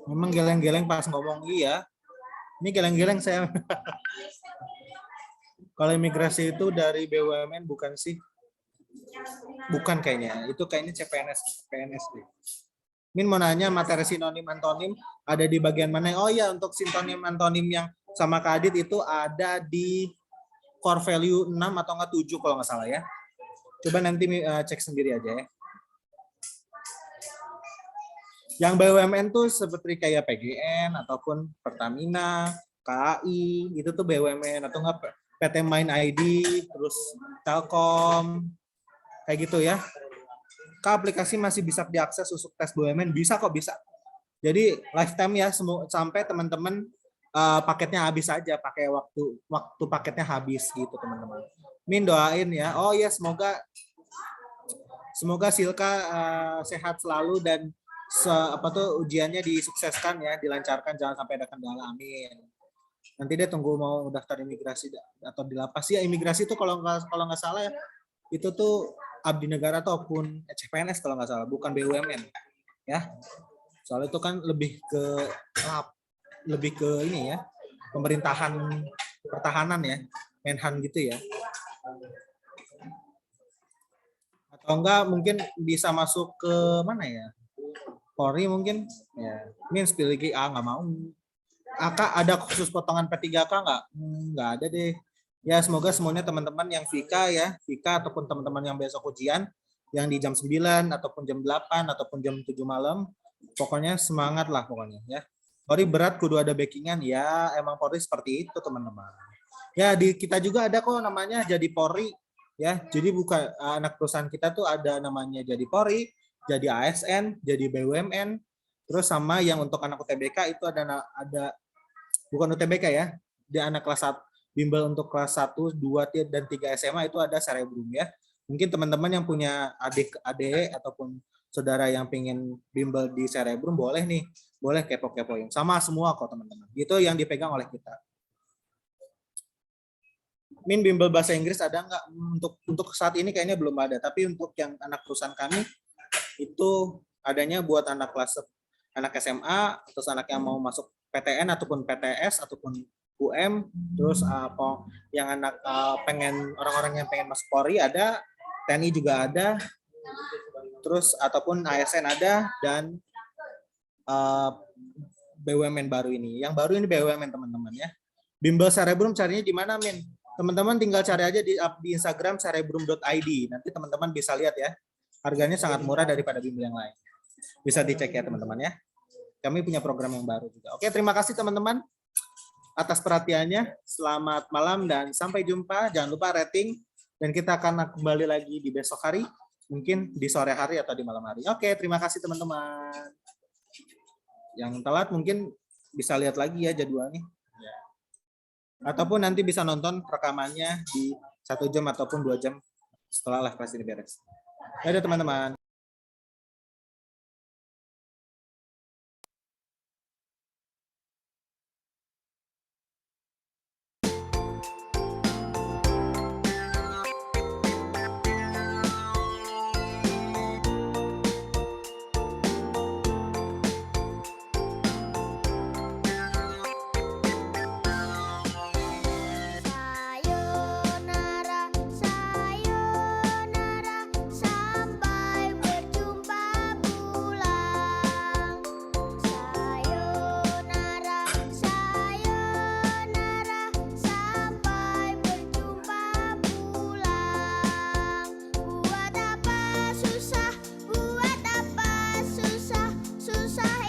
Memang geleng-geleng pas ngomong iya. Ini geleng-geleng saya. Kalau imigrasi itu dari BUMN bukan sih? Bukan kayaknya. Itu kayaknya CPNS, PNS deh. Min mau nanya materi sinonim antonim ada di bagian mana? Oh ya, untuk sinonim antonim yang sama Kak Adit itu ada di core value 6 atau enggak 7 kalau nggak salah ya. Coba nanti cek sendiri aja ya. Yang BUMN tuh seperti kayak PGN ataupun Pertamina, KAI, itu tuh BUMN atau enggak PT Main ID, terus Telkom, kayak gitu ya. Kak, aplikasi masih bisa diakses untuk tes BUMN? Bisa kok, bisa. Jadi lifetime ya, sampai teman-teman paketnya habis aja, pakai waktu paketnya habis gitu teman-teman. Min doain ya. Oh ya, semoga Silka sehat selalu dan ujiannya disukseskan ya, dilancarkan, jangan sampai ada kendala, amin. Nanti dia tunggu mau daftar imigrasi atau di lapas ya. Imigrasi itu kalau nggak salah ya, itu tuh abdi negara ataupun CPNS kalau nggak salah, bukan BUMN ya. Soalnya itu kan lebih ke ini ya, pemerintahan pertahanan ya, Menhan gitu ya. Atau enggak mungkin bisa masuk ke mana ya? Polri mungkin ya. Min spill lagi nggak mau. Kak, ada khusus potongan P3K nggak? Nggak ada deh. Ya semoga semuanya teman-teman yang Vika ya, Vika ataupun teman-teman yang besok ujian, yang di jam 9 ataupun jam 8 ataupun jam 7 malam, pokoknya semangat lah pokoknya ya. Polri berat kudu ada backingan ya, emang Polri seperti itu teman-teman. Ya di kita juga ada kok namanya Jadi Polri ya. Jadi bukan anak perusahaan kita tuh ada namanya Jadi Polri, Jadi ASN, Jadi BUMN, terus sama yang untuk anak UTBK itu ada bukan UTBK ya, di anak kelas 1 bimbel untuk kelas 1, 2, dan 3 SMA itu ada Cerebrum ya. Mungkin teman-teman yang punya adik ataupun saudara yang pengen bimbel di Cerebrum boleh nih, boleh kepo-kepoin. Sama semua kok teman-teman. Itu yang dipegang oleh kita. Min bimbel bahasa Inggris ada nggak? Untuk saat ini kayaknya belum ada, tapi untuk yang anak perusahaan kami itu adanya buat anak SMA, terus anak yang mau masuk PTN ataupun PTS ataupun UM, terus yang anak pengen orang-orang yang pengen masuk Polri ada, TNI juga ada, terus ataupun ASN ada, dan BUMN baru ini. Yang baru ini BUMN teman-teman ya. Bimbel Cerebrum carinya di mana, Min? Teman-teman tinggal cari aja di Instagram cerebrum.id. Nanti teman-teman bisa lihat ya. Harganya sangat murah daripada bimbel yang lain. Bisa dicek ya teman-teman ya. Kami punya program yang baru juga. Oke, terima kasih teman-teman atas perhatiannya. Selamat malam dan sampai jumpa. Jangan lupa rating. Dan kita akan kembali lagi di besok hari. Mungkin di sore hari atau di malam hari. Oke, terima kasih teman-teman. Yang telat mungkin bisa lihat lagi ya jadwalnya. Ataupun nanti bisa nonton rekamannya di 1 jam ataupun 2 jam setelah live class ini beres. Dadah teman-teman.